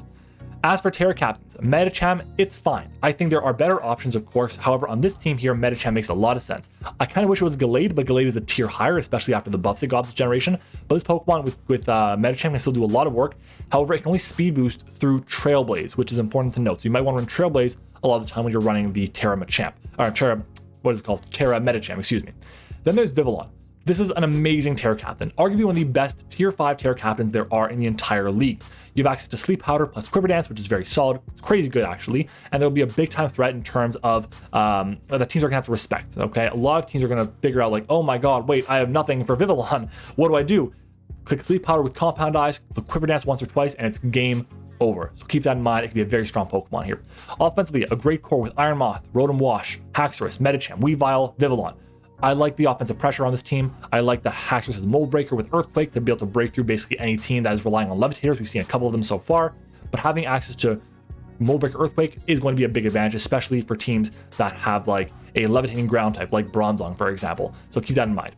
As for Terra Captains, Medicham, it's fine. I think there are better options, of course. However, on this team here, Medicham makes a lot of sense. I kind of wish it was Gallade, but Gallade is a tier higher, especially after the buffs it got this generation. But this Pokemon with Medicham can still do a lot of work. However, it can only speed boost through Trailblaze, which is important to note. So you might want to run Trailblaze a lot of the time when you're running the Terra Machamp, or Terra Medicham, excuse me. Then there's Vivillon. This is an amazing Terra Captain, arguably one of the best tier 5 Terra Captains there are in the entire league. You have access to Sleep Powder plus Quiver Dance, which is very solid. It's crazy good, actually. And there'll be a big time threat in terms of that teams are gonna have to respect, okay? A lot of teams are gonna figure out like, oh my God, wait, I have nothing for Vivillon. What do I do? Click Sleep Powder with Compound Eyes, click Quiver Dance once or twice, and it's game over. So keep that in mind. It can be a very strong Pokemon here. Offensively, a great core with Iron Moth, Rotom Wash, Haxorus, Medicham, Weavile, Vivillon. I like the offensive pressure on this team. I like the Haxorus' Mold Breaker with Earthquake to be able to break through basically any team that is relying on Levitators. We've seen a couple of them so far, but having access to Mold Breaker Earthquake is going to be a big advantage, especially for teams that have like a levitating ground type, like Bronzong, for example. So keep that in mind.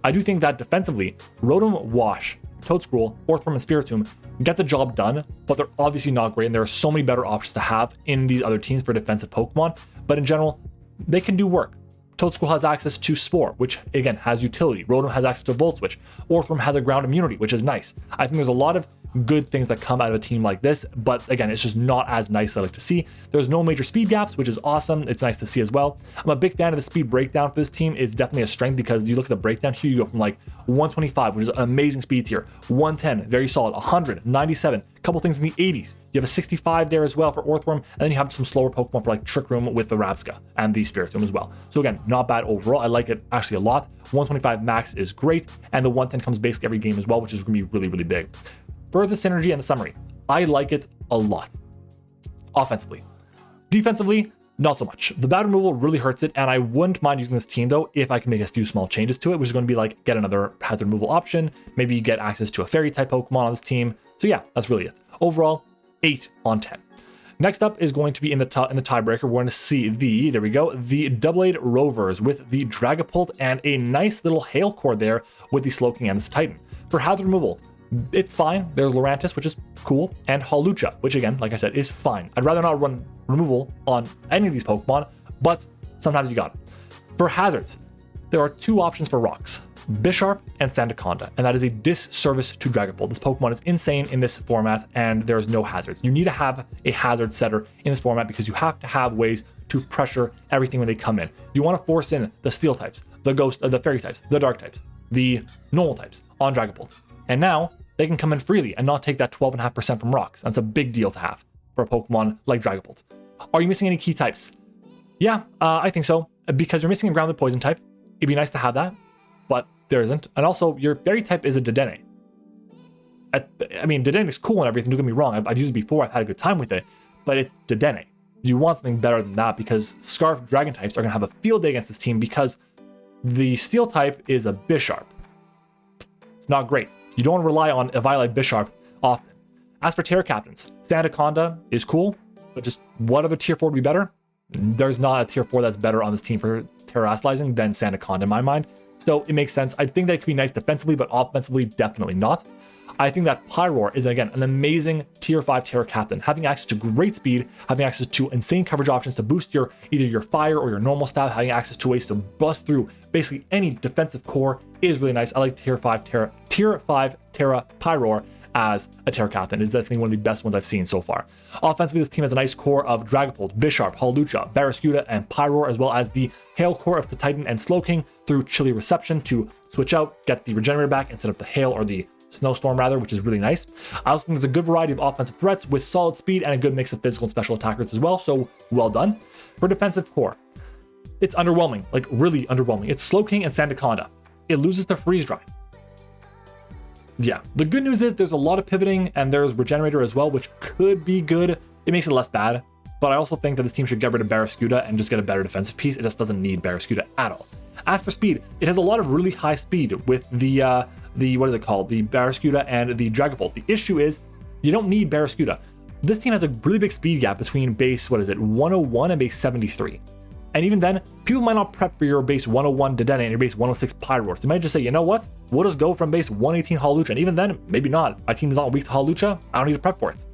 I do think that defensively, Rotom Wash, Toedscruel, Orthworm, and Spiritomb get the job done, but they're obviously not great, and there are so many better options to have in these other teams for defensive Pokemon. But in general, they can do work. Toedscruel has access to Spore, which again has utility. Rotom has access to Volt Switch. Orthworm has a ground immunity, which is nice. I think there's a lot of good things that come out of a team like this, but again, it's just not as nice as I like to see. There's no major speed gaps, which is awesome. It's nice to see as well. I'm a big fan of the speed breakdown for this team. Is definitely a strength because you look at the breakdown here, you go from like 125, which is an amazing speed tier, 110, very solid, 100, 97, a couple things in the 80s. You have a 65 there as well for Orthworm, and then you have some slower Pokemon for like Trick Room with the Rabsca and the Spiritomb as well. So again, not bad overall. I like it actually a lot. 125 max is great, and the 110 comes basically every game as well, which is going to be really, really big. For the synergy and the summary, I like it a lot. Offensively. Defensively, not so much. The bad removal really hurts it, and I wouldn't mind using this team though if I can make a few small changes to it, which is going to be like get another hazard removal option, maybe get access to a fairy type Pokemon on this team. So yeah, that's really it. Overall, 8 on 10. Next up is going to be in the tiebreaker. We're going to see the Doublade Rovers with the Dragapult and a nice little Hail Core there with the Slowking and the Titan. For hazard removal, it's fine. There's Lurantis, which is cool, and Hawlucha, which again, like I said, is fine. I'd rather not run removal on any of these Pokemon, but sometimes you got it. For hazards, there are 2 options for rocks, Bisharp and Sandaconda, and that is a disservice to Dragapult. This Pokemon is insane in this format, and there's no hazards. You need to have a hazard setter in this format because you have to have ways to pressure everything when they come in. You want to force in the Steel types, the Ghost, the Fairy types, the Dark types, the Normal types on Dragapult. And now they can come in freely and not take that 12.5% from rocks. That's a big deal to have for a Pokemon like Dragapult. Are you missing any key types? Yeah, I think so. Because you're missing a grounded poison type. It'd be nice to have that, but there isn't. And also, your fairy type is a Dedenne. I mean, Dedenne is cool and everything, don't get me wrong. I've used it before, I've had a good time with it, but it's Dedenne. You want something better than that because Scarf Dragon types are going to have a field day against this team because the Steel type is a Bisharp. It's not great. You don't want to rely on a Violet Bisharp often. As for Terra Captains, Sandaconda is cool, but just what other tier 4 would be better? There's not a tier 4 that's better on this team for terrestrializing than Sandaconda in my mind. So it makes sense. I think that could be nice defensively, but offensively, definitely not. I think that Pyroar is, again, an amazing tier 5 Terra Captain. Having access to great speed, having access to insane coverage options to boost your either your fire or your normal stab, having access to ways to bust through basically any defensive core is really nice. I like tier 5 Terra Pyroar as a Terra Captain. It's definitely one of the best ones I've seen so far. Offensively, this team has a nice core of Dragapult, Bisharp, Hawlucha, Barraskewda, and Pyroar, as well as the Hail core of the Titan and Slowking through Chilly Reception to switch out, get the Regenerator back instead of the Hail or the Snowstorm rather, which is really nice. I also think there's a good variety of offensive threats with solid speed and a good mix of physical and special attackers as well, so well done. For defensive core, it's underwhelming, like really underwhelming. It's Slowking and Sandaconda. It loses to Freeze Dry. Yeah, the good news is there's a lot of pivoting and there's Regenerator as well, which could be good. It makes it less bad, but I also think that this team should get rid of Barraskewda and just get a better defensive piece. It just doesn't need Barraskewda at all. As for speed, it has a lot of really high speed with the what is it called? The Barraskewda and the Dragapult. The issue is you don't need Barraskewda. This team has a really big speed gap between base, 101 and base 73. And even then, people might not prep for your base 101 Dedenne and your base 106 Pyroar. So they might just say, you know what? We'll just go from base 118 Hawlucha. And even then, maybe not. My team is not weak to Hawlucha. I don't need to prep for it.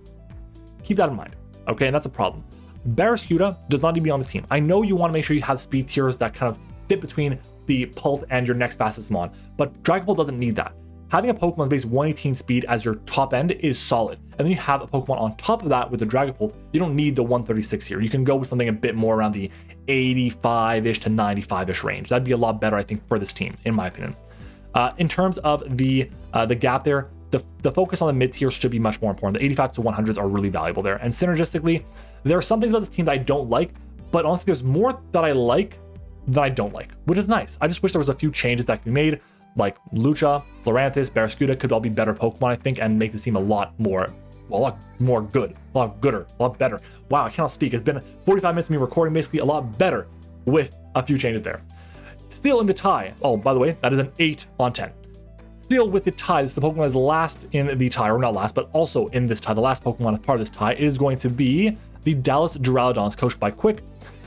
Keep that in mind. Okay, and that's a problem. Barraskewda does not need to be on this team. I know you want to make sure you have speed tiers that kind of fit between the Pult and your next fastest mon, but Dragapult doesn't need that. Having a Pokemon base 118 speed as your top end is solid. And then you have a Pokemon on top of that with the Dragapult. You don't need the 136 here. You can go with something a bit more around the 85-ish to 95-ish range. That'd be a lot better, I think, for this team, in my opinion. In terms of the gap there, the focus on the mid tier should be much more important. The 85s to 100s are really valuable there. And synergistically, there are some things about this team that I don't like, but honestly, there's more that I like than I don't like, which is nice. I just wish there was a few changes that could be made, like Lucha, Lurantis, Barraskewda could all be better Pokemon, I think, and make this team a lot more well, a lot more good, a lot gooder, a lot better. Wow, I cannot speak. It's been 45 minutes of me recording, basically a lot better with a few changes there. Still in the tie. Oh, by the way, that is an 8 on 10. Still with the tie, this is the Pokemon that is last in the tie, or not last, but also in this tie. The last Pokemon as part of this tie is going to be the Dallas Duraludons, coached by Quick.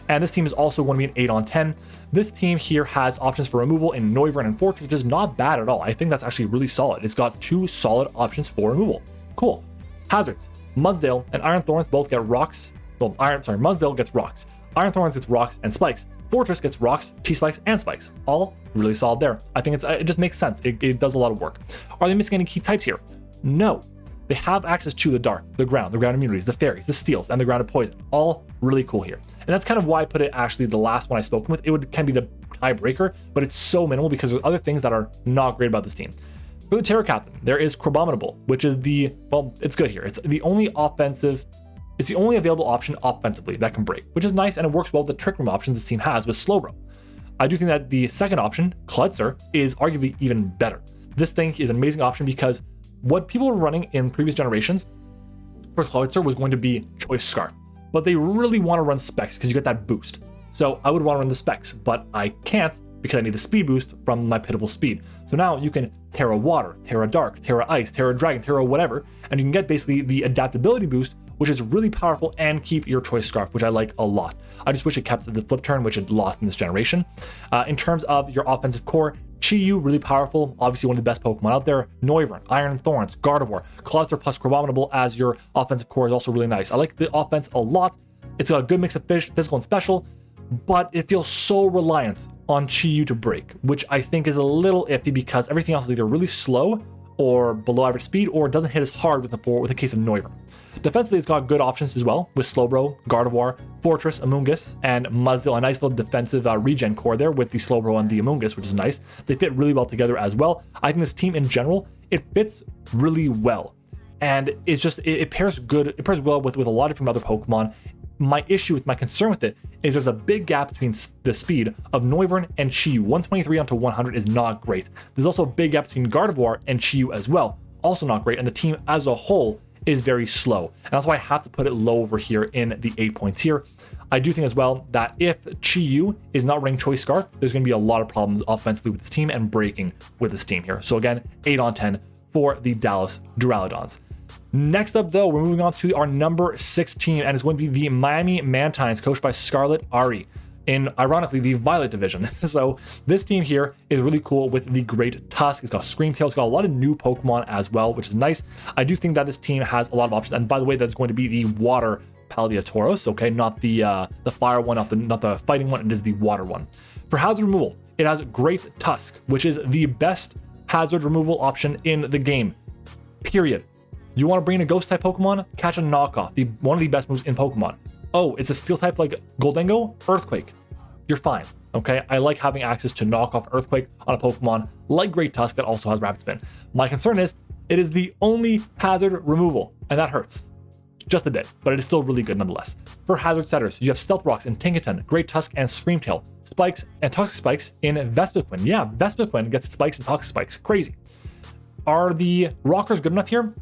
And this team is also going to be an 8 on 10. This team here has options for removal in Noivern and Fortress, which is not bad at all. I think that's actually really solid. It's got 2 solid options for removal. Cool. Hazards. Mudsdale and Iron Thorns both get rocks. Well, Mudsdale gets rocks. Iron Thorns gets rocks and spikes. Fortress gets rocks, T-spikes, and spikes. All really solid there. I think it just makes sense. It does a lot of work. Are they missing any key types here? No. They have access to the dark, the ground immunities, the fairies, the steels, and the grounded poison. All really cool here. And that's kind of why I put it actually the last one I spoken with. Can be the tiebreaker, but it's so minimal because there's other things that are not great about this team. For the Terra Captain, there is Crabominable, which is it's good here. It's the only available option offensively that can break, which is nice, and it works well with the Trick Room options this team has with Slowbro. I do think that the second option, Klutzer, is arguably even better. This thing is an amazing option because what people were running in previous generations for Klutzer was going to be Choice Scarf, but they really want to run Specs because you get that boost. So I would want to run the Specs, but I can't because I need the speed boost from my pitiful speed. So now you can Terra Water, Terra Dark, Terra Ice, Terra Dragon, Terra whatever, and you can get basically the adaptability boost, which is really powerful, and keep your Choice Scarf, which I like a lot. I just wish it kept the flip turn, which it lost in this generation. In terms of your offensive core, Chi-Yu, really powerful, obviously one of the best Pokemon out there. Noivern, Iron Thorns, Gardevoir, Klutzer plus Crabominable as your offensive core is also really nice. I like the offense a lot. It's got a good mix of physical and special, but it feels so reliant on Chi-Yu to break, which I think is a little iffy because everything else is either really slow or below average speed, or doesn't hit as hard with the case of Noivern. Defensively, it's got good options as well with Slowbro, Gardevoir, Fortress, Amoonguss, and Mudsdale. A nice little defensive regen core there with the Slowbro and the Amoonguss, which is nice. They fit really well together as well. I think this team in general, it fits really well. And it's just, it pairs well with a lot of different other Pokemon. My concern with it is there's a big gap between the speed of Noivern and Chi-Yu. 123 onto 100 is not great. There's also a big gap between Gardevoir and Chi-Yu as well. Also not great. And the team as a whole is very slow. And that's why I have to put it low over here in the 8 points here. I do think as well that if Chi-Yu is not running Choice Scarf, there's going to be a lot of problems offensively with this team and breaking with this team here. So again, 8 on 10 for the Dallas Duraludons. Next up though, we're moving on to our number 16, and it's going to be the Miami Mantines, coached by Scarlet Ari, in, ironically, the Violet division. So this team here is really cool with the Great Tusk. It's got Screamtail. It's got a lot of new Pokemon as well, which is nice. I do think that this team has a lot of options. And by the way, that's going to be the Water Paldea Tauros, okay? Not the Fire one, not the Fighting one. It is the Water one. For hazard removal, it has Great Tusk, which is the best hazard removal option in the game, period. You want to bring in a Ghost-type Pokemon? Catch a Knockoff, one of the best moves in Pokemon. Oh, it's a steel type like Goldengo? Earthquake. You're fine, okay? I like having access to knock off Earthquake on a Pokemon like Great Tusk that also has Rapid Spin. My concern is, it is the only hazard removal, and that hurts. Just a bit, but it is still really good nonetheless. For hazard setters, you have Stealth Rocks in Tinkaton, Great Tusk, and Screamtail. Spikes and Toxic Spikes in Vespiquen. Yeah, Vespiquen gets Spikes and Toxic Spikes. Crazy. Are the Rockers good enough here?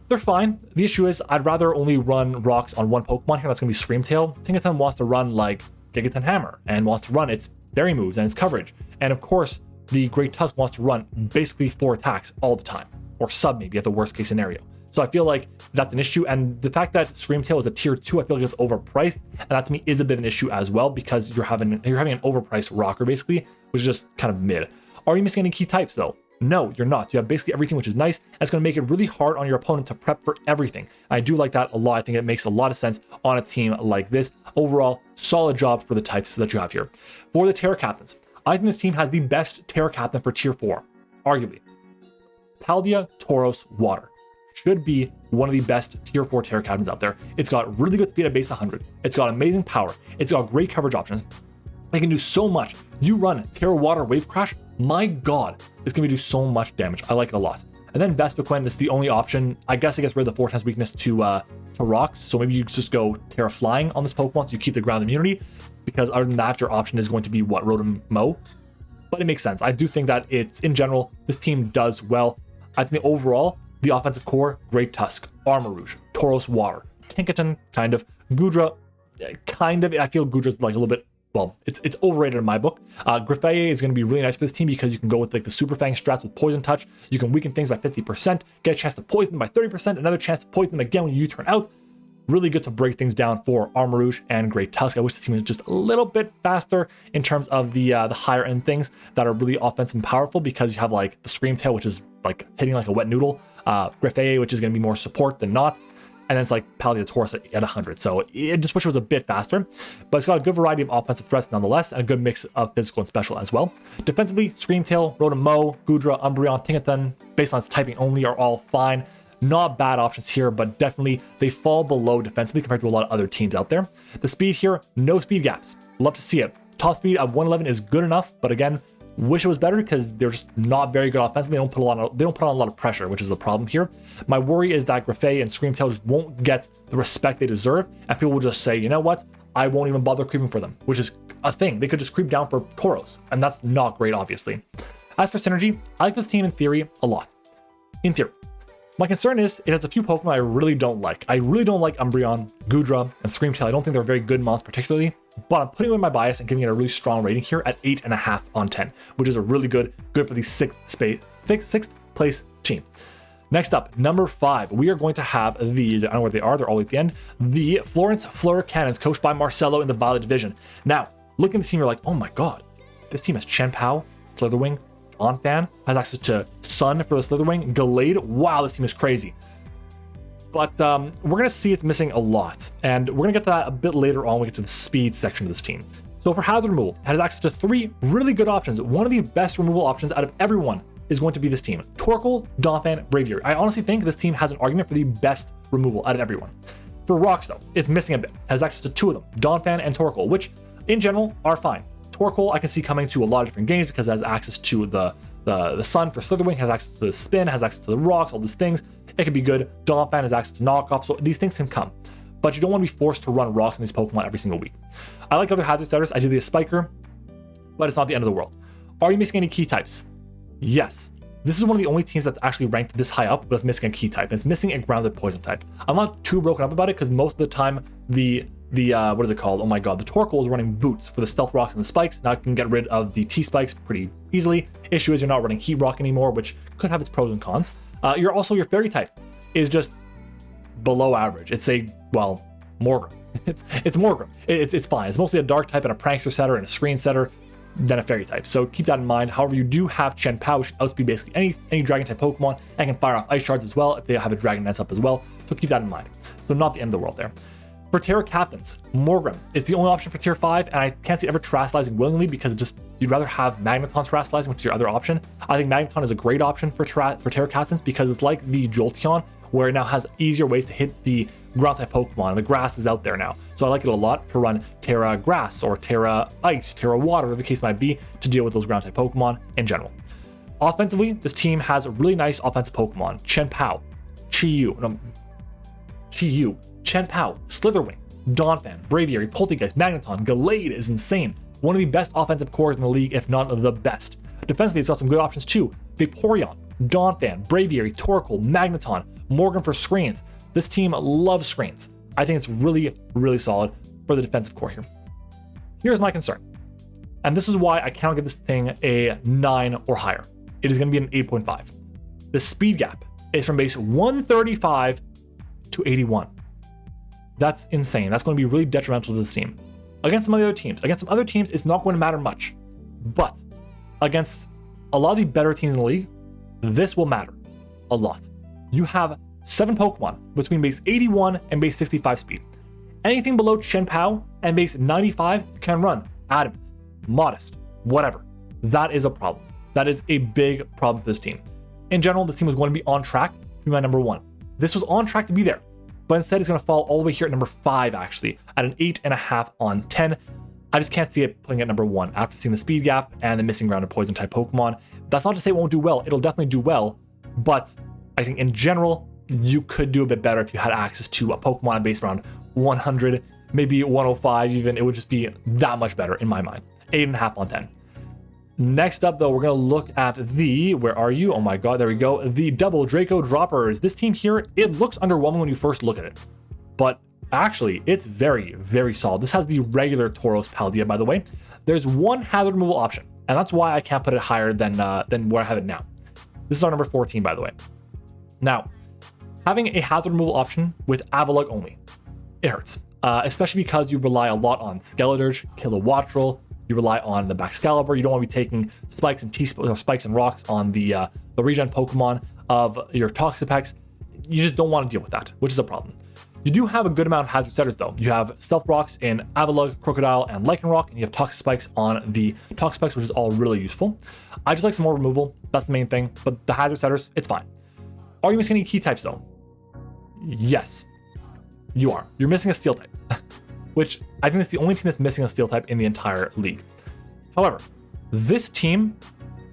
They're fine. The issue is I'd rather only run rocks on one Pokemon here. That's going to be Screamtail. Tinkaton wants to run like Gigaton Hammer and wants to run its berry moves and its coverage. And of course, the Great Tusk wants to run basically 4 attacks all the time, or sub maybe at the worst case scenario. So I feel like that's an issue. And the fact that Screamtail is a tier 2, I feel like it's overpriced. And that to me is a bit of an issue as well, because you're having an overpriced rocker basically, which is just kind of mid. Are you missing any key types though? No, you're not. You have basically everything, which is nice. And it's going to make it really hard on your opponent to prep for everything. I do like that a lot. I think it makes a lot of sense on a team like this. Overall, solid job for the types that you have here. For the Terra Captains, I think this team has the best Terra Captain for tier 4, arguably. Paldea Tauros Water should be one of the best tier 4 Terra Captains out there. It's got really good speed at base 100. It's got amazing power. It's got great coverage options. It can do so much. You run Terra Water Wave Crash, my god, it's going to do so much damage. I like it a lot. And then Vespiquen is the only option. I guess it gets rid of the 4 times weakness to rocks. So maybe you just go Terra Flying on this Pokemon so you keep the ground immunity. Because other than that, your option is going to be what? Rotom Mow. But it makes sense. I do think that it's, in general, this team does well. I think overall, The offensive core, Great Tusk, Armor Rouge, Tauros Water, Tinkaton, kind of, Gudra, kind of. I feel Gudra's like a little bit, well, it's overrated in my book. Griffaye is going to be really nice for this team because you can go with like the Super Fang strats with Poison Touch. You can weaken things by 50%, get a chance to poison them by 30%, another chance to poison them again when you turn out. Really good to break things down for Armor Rouge and Great Tusk. I wish this team was just a little bit faster in terms of the higher end things that are really offensive and powerful, because you have like the Scream Tail, which is like hitting like a wet noodle, Griffaye, which is going to be more support than not, and then it's like Paldea Tauros at 100. So I just wish it was a bit faster, but it's got a good variety of offensive threats nonetheless, and a good mix of physical and special as well. Defensively, Scream Tail, Rotom-Mow, Gudra, Umbreon, Tinkaton, based on its typing only, are all fine. Not bad options here, but definitely they fall below defensively compared to a lot of other teams out there. The speed here, no speed gaps. Love to see it. Top speed of 111 is good enough, but again, wish it was better because they're just not very good offensively. They don't put on a lot of pressure, which is the problem here. My worry is that Griffaye and Scream Tail just won't get the respect they deserve, and people will just say, you know what, I won't even bother creeping for them, which is a thing. They could just creep down for Tauros, and that's not great, obviously. As for synergy, I like this team in theory a lot. In theory. My concern is it has a few Pokemon I really don't like. I really don't like Umbreon, Gudra, and Scream Tail. I don't think they're very good mons particularly, but I'm putting away my bias and giving it a really strong rating here at 8.5 on 10, which is a really good for the sixth place team. Next up, number 5, we are going to have the, I don't know where they are, they're all at the end, the Florence Fleur Cannons, coached by Marcelo in the Violet Division. Now, looking at the team, you're like, oh my god, this team has Chien-Pao, Slitherwing, Donphan, has access to Sun for the Slitherwing, Gallade. Wow, this team is crazy. But we're going to see it's missing a lot, and we're going to get to that a bit later on when we get to the speed section of this team. So for hazard removal, it has access to 3 really good options. One of the best removal options out of everyone is going to be this team. Torkoal, Donphan, Braviary. I honestly think this team has an argument for the best removal out of everyone. For rocks though, it's missing a bit. It has access to 2 of them, Donphan and Torkoal, which in general are fine. Torkoal I can see coming to a lot of different games because it has access to the Sun for Slitherwing, has access to the Spin, has access to the rocks, all these things. It could be good. Donphan has access to knockoff, so these things can come. But you don't want to be forced to run rocks on these Pokemon every single week. I like other hazard setters, ideally a Spiker, but it's not the end of the world. Are you missing any key types? Yes. This is one of the only teams that's actually ranked this high up that's missing a key type, and it's missing a grounded poison type. I'm not too broken up about it because most of the time the what is it called? Oh my god, the Torkoal is running Boots for the Stealth Rocks and the Spikes. Now I can get rid of the T-Spikes pretty easily. Issue is you're not running Heat Rock anymore, which could have its pros and cons. Your Fairy type is just below average. It's a, well, Morgrem. It's Morgrem. It's fine. It's mostly a Dark type and a Prankster setter and a Screen setter than a Fairy type. So keep that in mind. However, you do have Chien-Pao, which outspeed basically any Dragon type Pokemon, and can fire off Ice Shards as well if they have a Dragon Nest up as well. So keep that in mind. So not the end of the world there. For Terra Captains, Morgrem is the only option for Tier 5, and I can't see ever Terastallizing willingly because you'd rather have Magneton Terastallizing, which is your other option. I think Magneton is a great option for Terra Captains because it's like the Jolteon, where it now has easier ways to hit the ground type Pokemon, and the grass is out there now. So I like it a lot to run Terra Grass or Terra Ice, Terra Water, whatever the case might be, to deal with those ground type Pokemon in general. Offensively, this team has really nice offensive Pokemon. Chien-Pao, Chien-Pao, Slitherwing, Donphan, Braviary, Poltegeist, Magneton, Gallade is insane. One of the best offensive cores in the league, if not the best. Defensively, it's got some good options too. Vaporeon, Donphan, Braviary, Torkoal, Magneton, Morgrem for screens. This team loves screens. I think it's really, really solid for the defensive core here. Here's my concern, and this is why I cannot give this thing a 9 or higher. It is going to be an 8.5. The speed gap is from base 135 to 81. That's insane. That's going to be really detrimental to this team. Against some of the other teams, it's not going to matter much. But against a lot of the better teams in the league, this will matter a lot. You have 7 Pokemon between base 81 and base 65 speed. Anything below Chien-Pao and base 95 can run Adamant, Modest, whatever. That is a problem. That is a big problem for this team. In general, this team was going to be on track to be my number 1. This was on track to be there, but instead it's going to fall all the way here at number 5 actually, at an 8.5 on 10. I just can't see it putting at number 1 after seeing the speed gap and the missing grounded poison type Pokemon. That's not to say it won't do well. It'll definitely do well, but I think in general, you could do a bit better if you had access to a Pokemon base around 100, maybe 105 even. It would just be that much better in my mind. 8.5 on 10. Next up, though, we're going to look at the, where are you? Oh my god, there we go. The double Draco droppers. This team here, it looks underwhelming when you first look at it, but actually, it's very, very solid. This has the regular Tauros Paldea, by the way. There's one hazard removal option, and that's why I can't put it higher than where I have it now. This is our number 14, by the way. Now, having a hazard removal option with Avalugg only, it hurts. Especially because you rely a lot on Skeledirge, Kilowattrel, you rely on the Baxcalibur. You don't want to be taking spikes and spikes and rocks on the regen Pokemon of your Toxapex. You just don't want to deal with that, which is a problem. You do have a good amount of hazard setters though. You have Stealth Rocks in Avalugg, Crocodile, and Lycanroc, and you have Toxic Spikes on the Toxapex, which is all really useful. I just like some more removal. That's the main thing, but the hazard setters, it's fine. Are you missing any key types though? Yes, you are. You're missing a Steel type. Which I think is the only team that's missing a Steel type in the entire league. However, this team,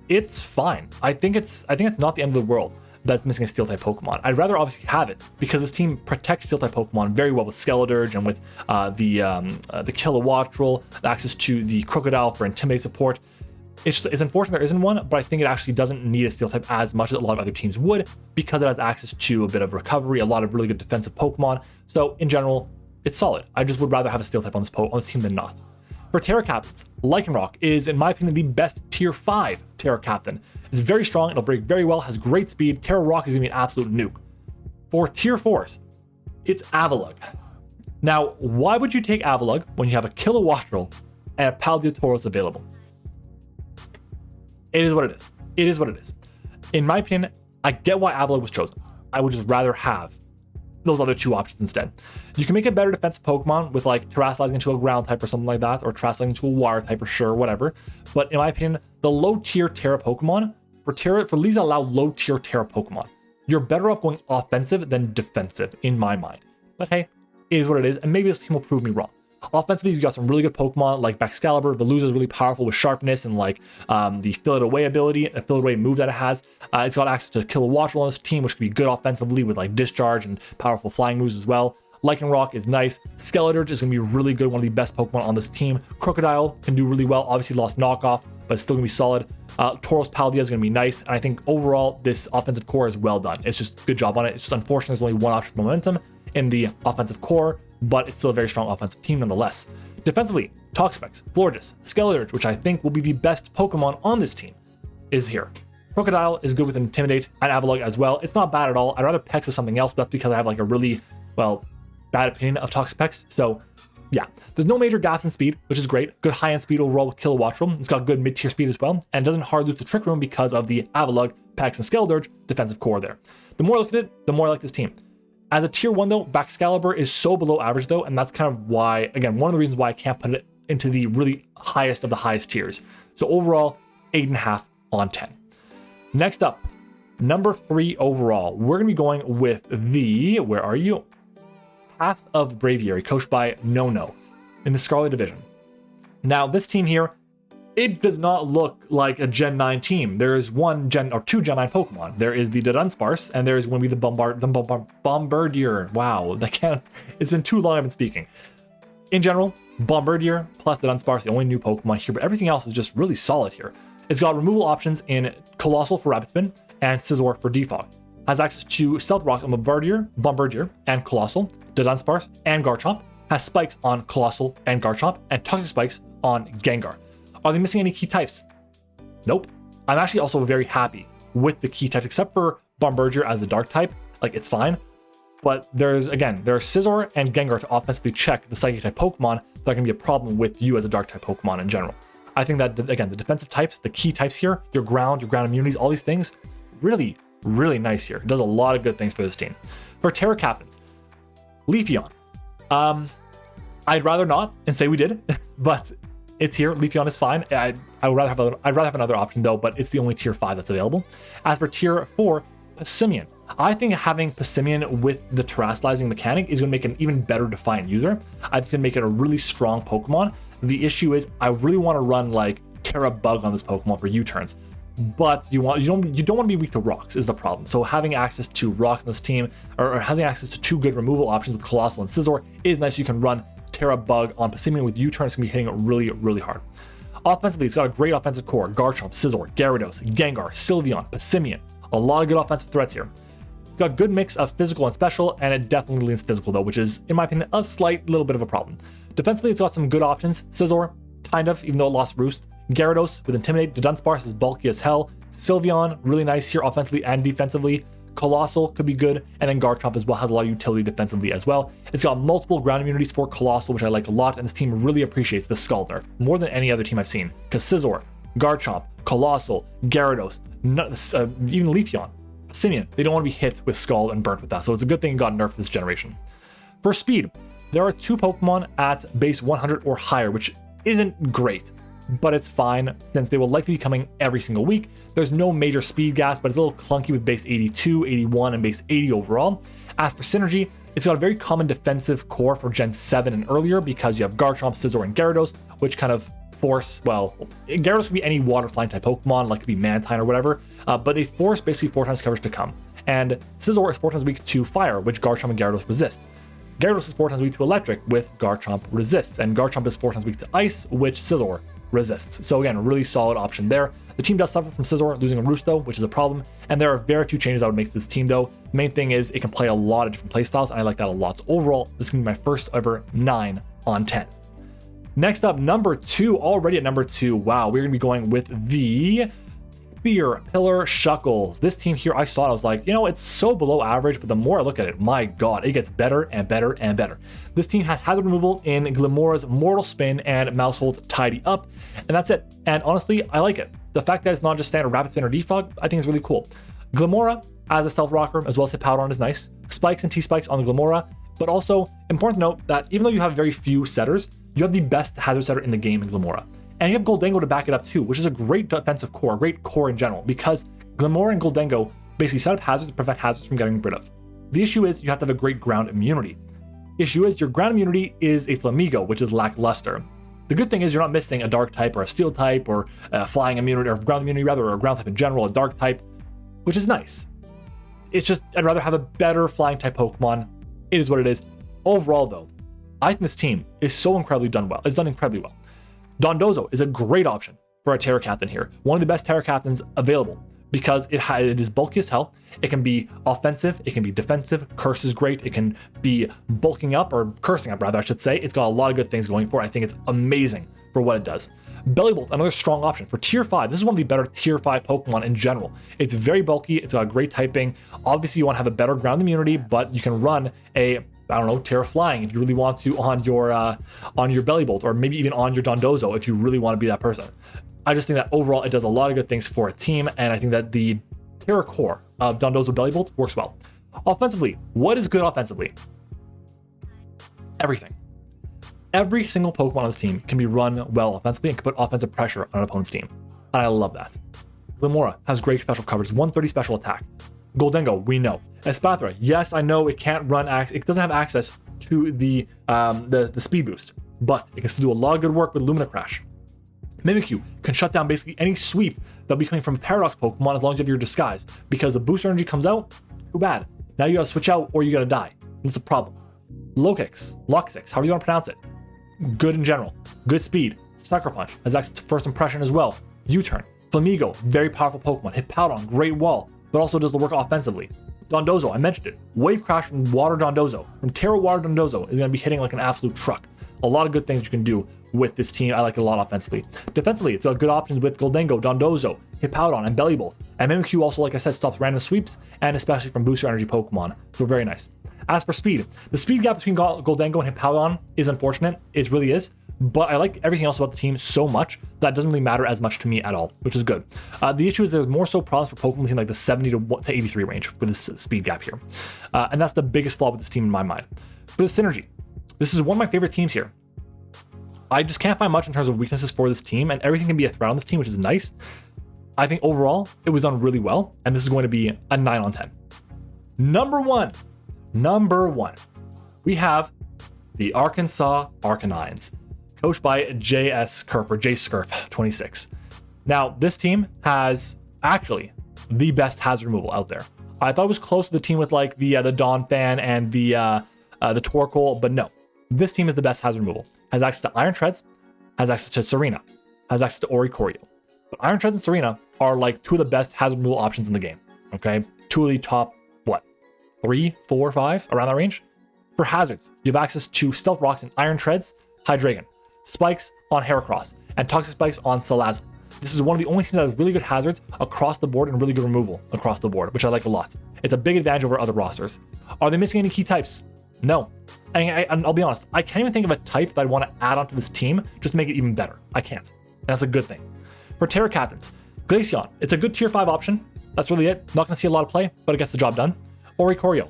it's fine. I think it's not the end of the world that's missing a Steel type Pokemon. I'd rather obviously have it because this team protects Steel type Pokemon very well with Skeledirge and with the Kilowattrel, access to the Crocodile for Intimidate support. It's unfortunate there isn't one, but I think it actually doesn't need a Steel type as much as a lot of other teams would because it has access to a bit of recovery, a lot of really good defensive Pokemon. So in general, it's solid. I just would rather have a Steel type on this team than not. For Terra Captains, Lycanroc is, in my opinion, the best Tier 5 Terra Captain. It's very strong, it'll break very well, has great speed. Terra Rock is going to be an absolute nuke. For Tier 4s, it's Avalugg. Now, why would you take Avalugg when you have a Kilowattrel and a Paldea Tauros available? It is what it is. It is what it is. In my opinion, I get why Avalugg was chosen. I would just rather have those other two options instead. You can make a better defensive Pokemon with like Terraslizing into a ground type or something like that, or Terraslizing into a water type or sure, whatever. But in my opinion, the low tier Terra Pokemon, for leagues that allow low tier Terra Pokemon, you're better off going offensive than defensive in my mind. But hey, it is what it is, and maybe this team will prove me wrong. Offensively, you've got some really good Pokemon like Baxcalibur. Veluza is really powerful with sharpness and like the Fill It Away ability, the Fill It Away move that it has. It's got access to Kilowattrel on this team, which can be good offensively with like Discharge and powerful flying moves as well. Lycanroc is nice. Skeledirge is going to be really good, one of the best Pokemon on this team. Crocodile can do really well. Obviously lost knockoff, but it's still going to be solid. Tauros Paldea is going to be nice, and I think overall this offensive core is well done. It's just good job on it. It's just unfortunate there's only one option for momentum in the offensive core, but it's still a very strong offensive team nonetheless. Defensively, Toxapex, Florges, Skeledirge, which I think will be the best Pokemon on this team, is here. Crocodile is good with Intimidate and Avalugg as well. It's not bad at all. I'd rather Pex with something else, but that's because I have like a really, well, bad opinion of Toxapex. So yeah, there's no major gaps in speed, which is great. Good high-end speed overall with Kilowattrel. It's got good mid-tier speed as well, and doesn't hard lose the Trick Room because of the Avalugg, Pex, and Skeledirge defensive core there. The more I look at it, the more I like this team. As a tier 1 though, Baxcalibur is so below average though, and that's kind of why, again, one of the reasons why I can't put it into the really highest of the highest tiers. So overall, 8.5 on 10. Next up, number 3 overall, we're gonna be going with the, where are you? Path of Braviary, coached by No in the Scarlet Division. Now this team here, it does not look like a Gen 9 team. There is two Gen 9 Pokemon. There is the Dunsparce, and there is going to be the Bombardier. Wow, it's been too long I've been speaking. In general, Bombardier plus the Dunsparce, the only new Pokemon here, but everything else is just really solid here. It's got removal options in Colossal for Rapid Spin and Scizor for Defog. Has access to Stealth Rock on Bombardier and Colossal, Dunsparce and Garchomp. Has spikes on Colossal and Garchomp, and Toxic Spikes on Gengar. Are they missing any key types? Nope. I'm actually also very happy with the key types, except for Bombardier as the dark type. Like, it's fine. But there's Scizor and Gengar to offensively check the psychic type Pokemon that are going to be a problem with you as a dark type Pokemon in general. I think that, again, the defensive types, the key types here, your ground immunities, all these things, really, really nice here. It does a lot of good things for this team. For Terra Captains, Leafeon. I'd rather not and say we did, but it's here. Leafeon is fine. I'd rather have another option though, but it's the only tier 5 that's available. As for tier 4, Passimian. I think having Passimian with the Terraslizing mechanic is going to make an even better defined user. I think it's going to make it a really strong Pokemon. The issue is I really want to run like Terra Bug on this Pokemon for U-turns, but you don't want to be weak to rocks is the problem. So having access to rocks in this team, or having access to 2 good removal options with Colossal and Scizor is nice. You can run Terra Bug on Passimian with U-turn. It's going to be hitting it really, really hard. Offensively, it's got a great offensive core. Garchomp, Scizor, Gyarados, Gengar, Sylveon, Passimian. A lot of good offensive threats here. It's got a good mix of physical and special, and it definitely leans physical though, which is, in my opinion, a slight little bit of a problem. Defensively, it's got some good options. Scizor, kind of, even though it lost Roost. Gyarados with Intimidate. Dunsparce is bulky as hell. Sylveon, really nice here offensively and defensively. Colossal could be good, and then Garchomp as well has a lot of utility defensively as well. It's got multiple ground immunities for Colossal, which I like a lot, and this team really appreciates the Scald nerf more than any other team I've seen, because Scizor, Garchomp, Colossal, Gyarados, even Leafeon, Simeon, they don't want to be hit with Scald and burnt with that, so it's a good thing it got nerfed this generation. For speed, there are 2 Pokemon at base 100 or higher, which isn't great, but it's fine since they will likely be coming every single week. There's no major speed gaps, but it's a little clunky with base 82, 81, and base 80 overall. As for synergy, it's got a very common defensive core for Gen 7 and earlier because you have Garchomp, Scizor, and Gyarados, which kind of force, well, Gyarados could be any water flying type Pokemon, like it could be Mantine or whatever, but they force basically 4 times coverage to come. And Scizor is 4 times weak to fire, which Garchomp and Gyarados resist. Gyarados is 4 times weak to electric, with Garchomp resists, and Garchomp is 4 times weak to ice, which Scizor resists. So again, a really solid option there. The team does suffer from Scizor losing a Roost though, which is a problem, and there are very few changes I would make to this team though. Main thing is it can play a lot of different playstyles, and I like that a lot. So overall, this is gonna be my first ever 9 on 10. Next up, number 2, already at number 2. Wow, we're gonna be going with the Spear Pillar Shuckles. This team here, I saw it, I was like, you know, it's so below average, but the more I look at it, my god, it gets better and better and better. This team has hazard removal in Glimmera's Mortal Spin and Maushold's Tidy Up, and that's it. And honestly, I like it. The fact that it's not just standard Rapid Spin or Defog, I think is really cool. Glimmera as a Stealth Rocker, as well as Hippowdon, is nice. Spikes and T-Spikes on the Glimmera, but also important to note that even though you have very few setters, you have the best hazard setter in the game in Glimmera. And you have Goldengo to back it up too, which is a great defensive core, a great core in general, because Glimmera and Goldengo basically set up hazards to prevent hazards from getting rid of. The issue is you have to have a great ground immunity. The issue is your ground immunity is a Flamigo, which is lackluster. The good thing is you're not missing a dark type or a steel type or a flying immunity, or ground immunity rather, or a ground type in general, a dark type, which is nice. It's just, I'd rather have a better flying type Pokemon. It is what it is. Overall though, I think this team is so incredibly done well. It's done incredibly well. Dondozo is a great option for a Terra Captain here. One of the best Terra Captains available because it is bulky as hell. It can be offensive, it can be defensive, Curse is great, it can be bulking up, or cursing up rather, I should say. It's got a lot of good things going for it. I think it's amazing for what it does. Bellybolt, another strong option for tier 5. This is one of the better tier 5 Pokemon in general. It's very bulky, it's got great typing. Obviously you want to have a better ground immunity, but you can run a, I don't know, Terra Flying if you really want to on your Bellybolt, or maybe even on your Dondozo if you really want to be that person. I just think that overall it does a lot of good things for a team, and I think that the Terra core of Dondozo Bellybolt works well. Offensively, what is good offensively? Everything. Every single Pokemon on this team can be run well offensively and can put offensive pressure on an opponent's team, and I love that. Glimmera has great special coverage, 130 special attack. Goldengo, we know. Espathra, yes, I know it can't run, it doesn't have access to the speed boost, but it can still do a lot of good work with Lumina Crash. Mimikyu can shut down basically any sweep that'll be coming from a Paradox Pokemon as long as you have your disguise, because the booster energy comes out, too bad. Now you gotta switch out or you gotta die. That's a problem. Lokix, however you want to pronounce it. Good in general, good speed. Sucker Punch has access to first impression as well. U-Turn, Flamigo, very powerful Pokemon. Hippowdon, great wall, but also does the work offensively. Dondozo, I mentioned it. Wave Crash from Water Dondozo, from Terra Water Dondozo, is going to be hitting like an absolute truck. A lot of good things you can do with this team. I like it a lot offensively. Defensively, it's got good options with Goldengo, Dondozo, Hippowdon, and Bellybolt. And Mimikyu also, like I said, stops random sweeps, and especially from booster energy Pokemon. So very nice. As for speed, the speed gap between Goldengo and Hippowdon is unfortunate. It really is. But I like everything else about the team so much that it doesn't really matter as much to me at all, which is good. The issue is there's more so problems for Pokemon in like the 70 to 83 range with this speed gap here. And that's the biggest flaw with this team in my mind. For the synergy, this is one of my favorite teams here. I just can't find much in terms of weaknesses for this team, and everything can be a threat on this team, which is nice. I think overall, it was done really well, and this is going to be a 9 on 10. Number one, we have the Arkansas Arcanines, coached by J.S. Kerf, or J. Skirf 26. Now, this team has actually the best hazard removal out there. I thought it was close to the team with like the Dawn Fan and the Torkoal, but no. This team is the best hazard removal. Has access to Iron Treads, has access to Serena, has access to Oricorio. But Iron Treads and Serena are like two of the best hazard removal options in the game. Okay, two of the top, what, 3, 4, 5, around that range? For hazards, you have access to Stealth Rocks and Iron Treads, Hydreigon, Spikes on Heracross, and Toxic Spikes on Salazzle. This is one of the only teams that has really good hazards across the board and really good removal across the board, which I like a lot. It's a big advantage over other rosters. Are they missing any key types? No. I'll be honest, I can't even think of a type that I'd want to add onto this team just to make it even better. I can't. And that's a good thing. For Terra Captains, Glaceon, it's a good tier 5 option. That's really it. Not going to see a lot of play, but it gets the job done. Oricorio.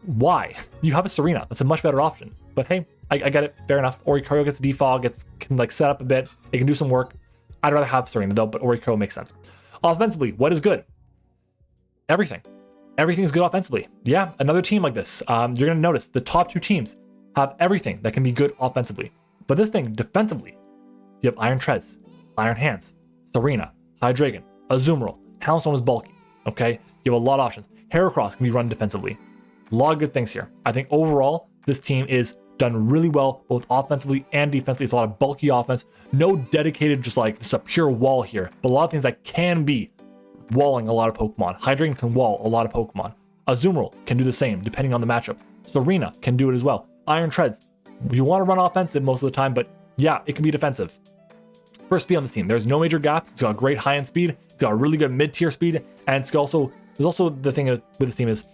Why? You have a Serena. That's a much better option. But hey, I get it. Fair enough. Oricorio gets a defog, can like set up a bit. It can do some work. I'd rather have Serena though, but Oricorio makes sense. Offensively, what is good? Everything. Everything is good offensively. Yeah, another team like this. You're going to notice the top 2 teams have everything that can be good offensively. But this thing, defensively, you have Iron Treads, Iron Hands, Serena, Hydreigon, Azumarill. Houndstone is bulky, okay? You have a lot of options. Heracross can be run defensively. A lot of good things here. I think overall, this team is done really well, both offensively and defensively. It's a lot of bulky offense. No dedicated, just like, this is a pure wall here, but a lot of things that can be walling a lot of Pokemon. Hydreigon can wall a lot of Pokemon. Azumarill can do the same, depending on the matchup. Serena can do it as well. Iron Treads, you want to run offensive most of the time, but yeah, it can be defensive. For speed on this team, there's no major gaps. It's got great high-end speed. It's got really good mid-tier speed, and there's also the thing with this team is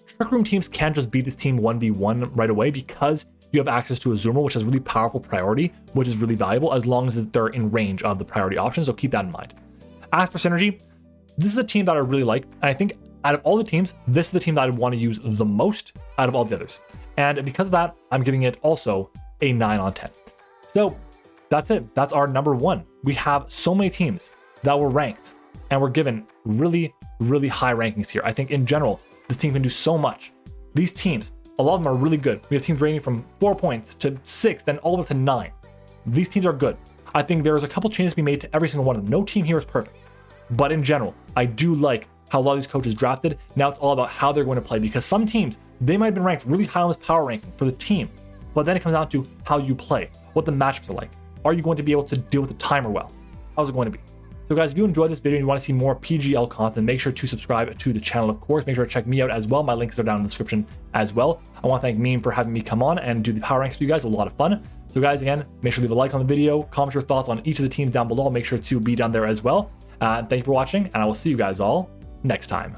Trick Room teams can't just beat this team 1v1 right away because you have access to Azumarill, which has really powerful priority, which is really valuable as long as they're in range of the priority options, so keep that in mind. As for synergy, this is a team that I really like, and I think out of all the teams, this is the team that I'd want to use the most out of all the others. And because of that, I'm giving it also a 9 on 10. So that's it. That's our number 1. We have so many teams that were ranked and were given really, really high rankings here. I think in general, this team can do so much. These teams, a lot of them are really good. We have teams ranging from 4 points to 6, then all the way to 9. These teams are good. I think there's a couple changes to be made to every single one of them. No team here is perfect. But in general, I do like how a lot of these coaches drafted. Now it's all about how they're going to play, because some teams, they might have been ranked really high on this power ranking for the team, but then it comes down to how you play, what the matchups are like. Are you going to be able to deal with the timer well? How's it going to be? So guys, if you enjoyed this video and you want to see more PGL content, make sure to subscribe to the channel, of course. Make sure to check me out as well. My links are down in the description as well. I want to thank Meme for having me come on and do the power ranks for you guys. It was a lot of fun. So guys, again, make sure to leave a like on the video, comment your thoughts on each of the teams down below. Make sure to be down there as well. Thank you for watching, and I will see you guys all next time.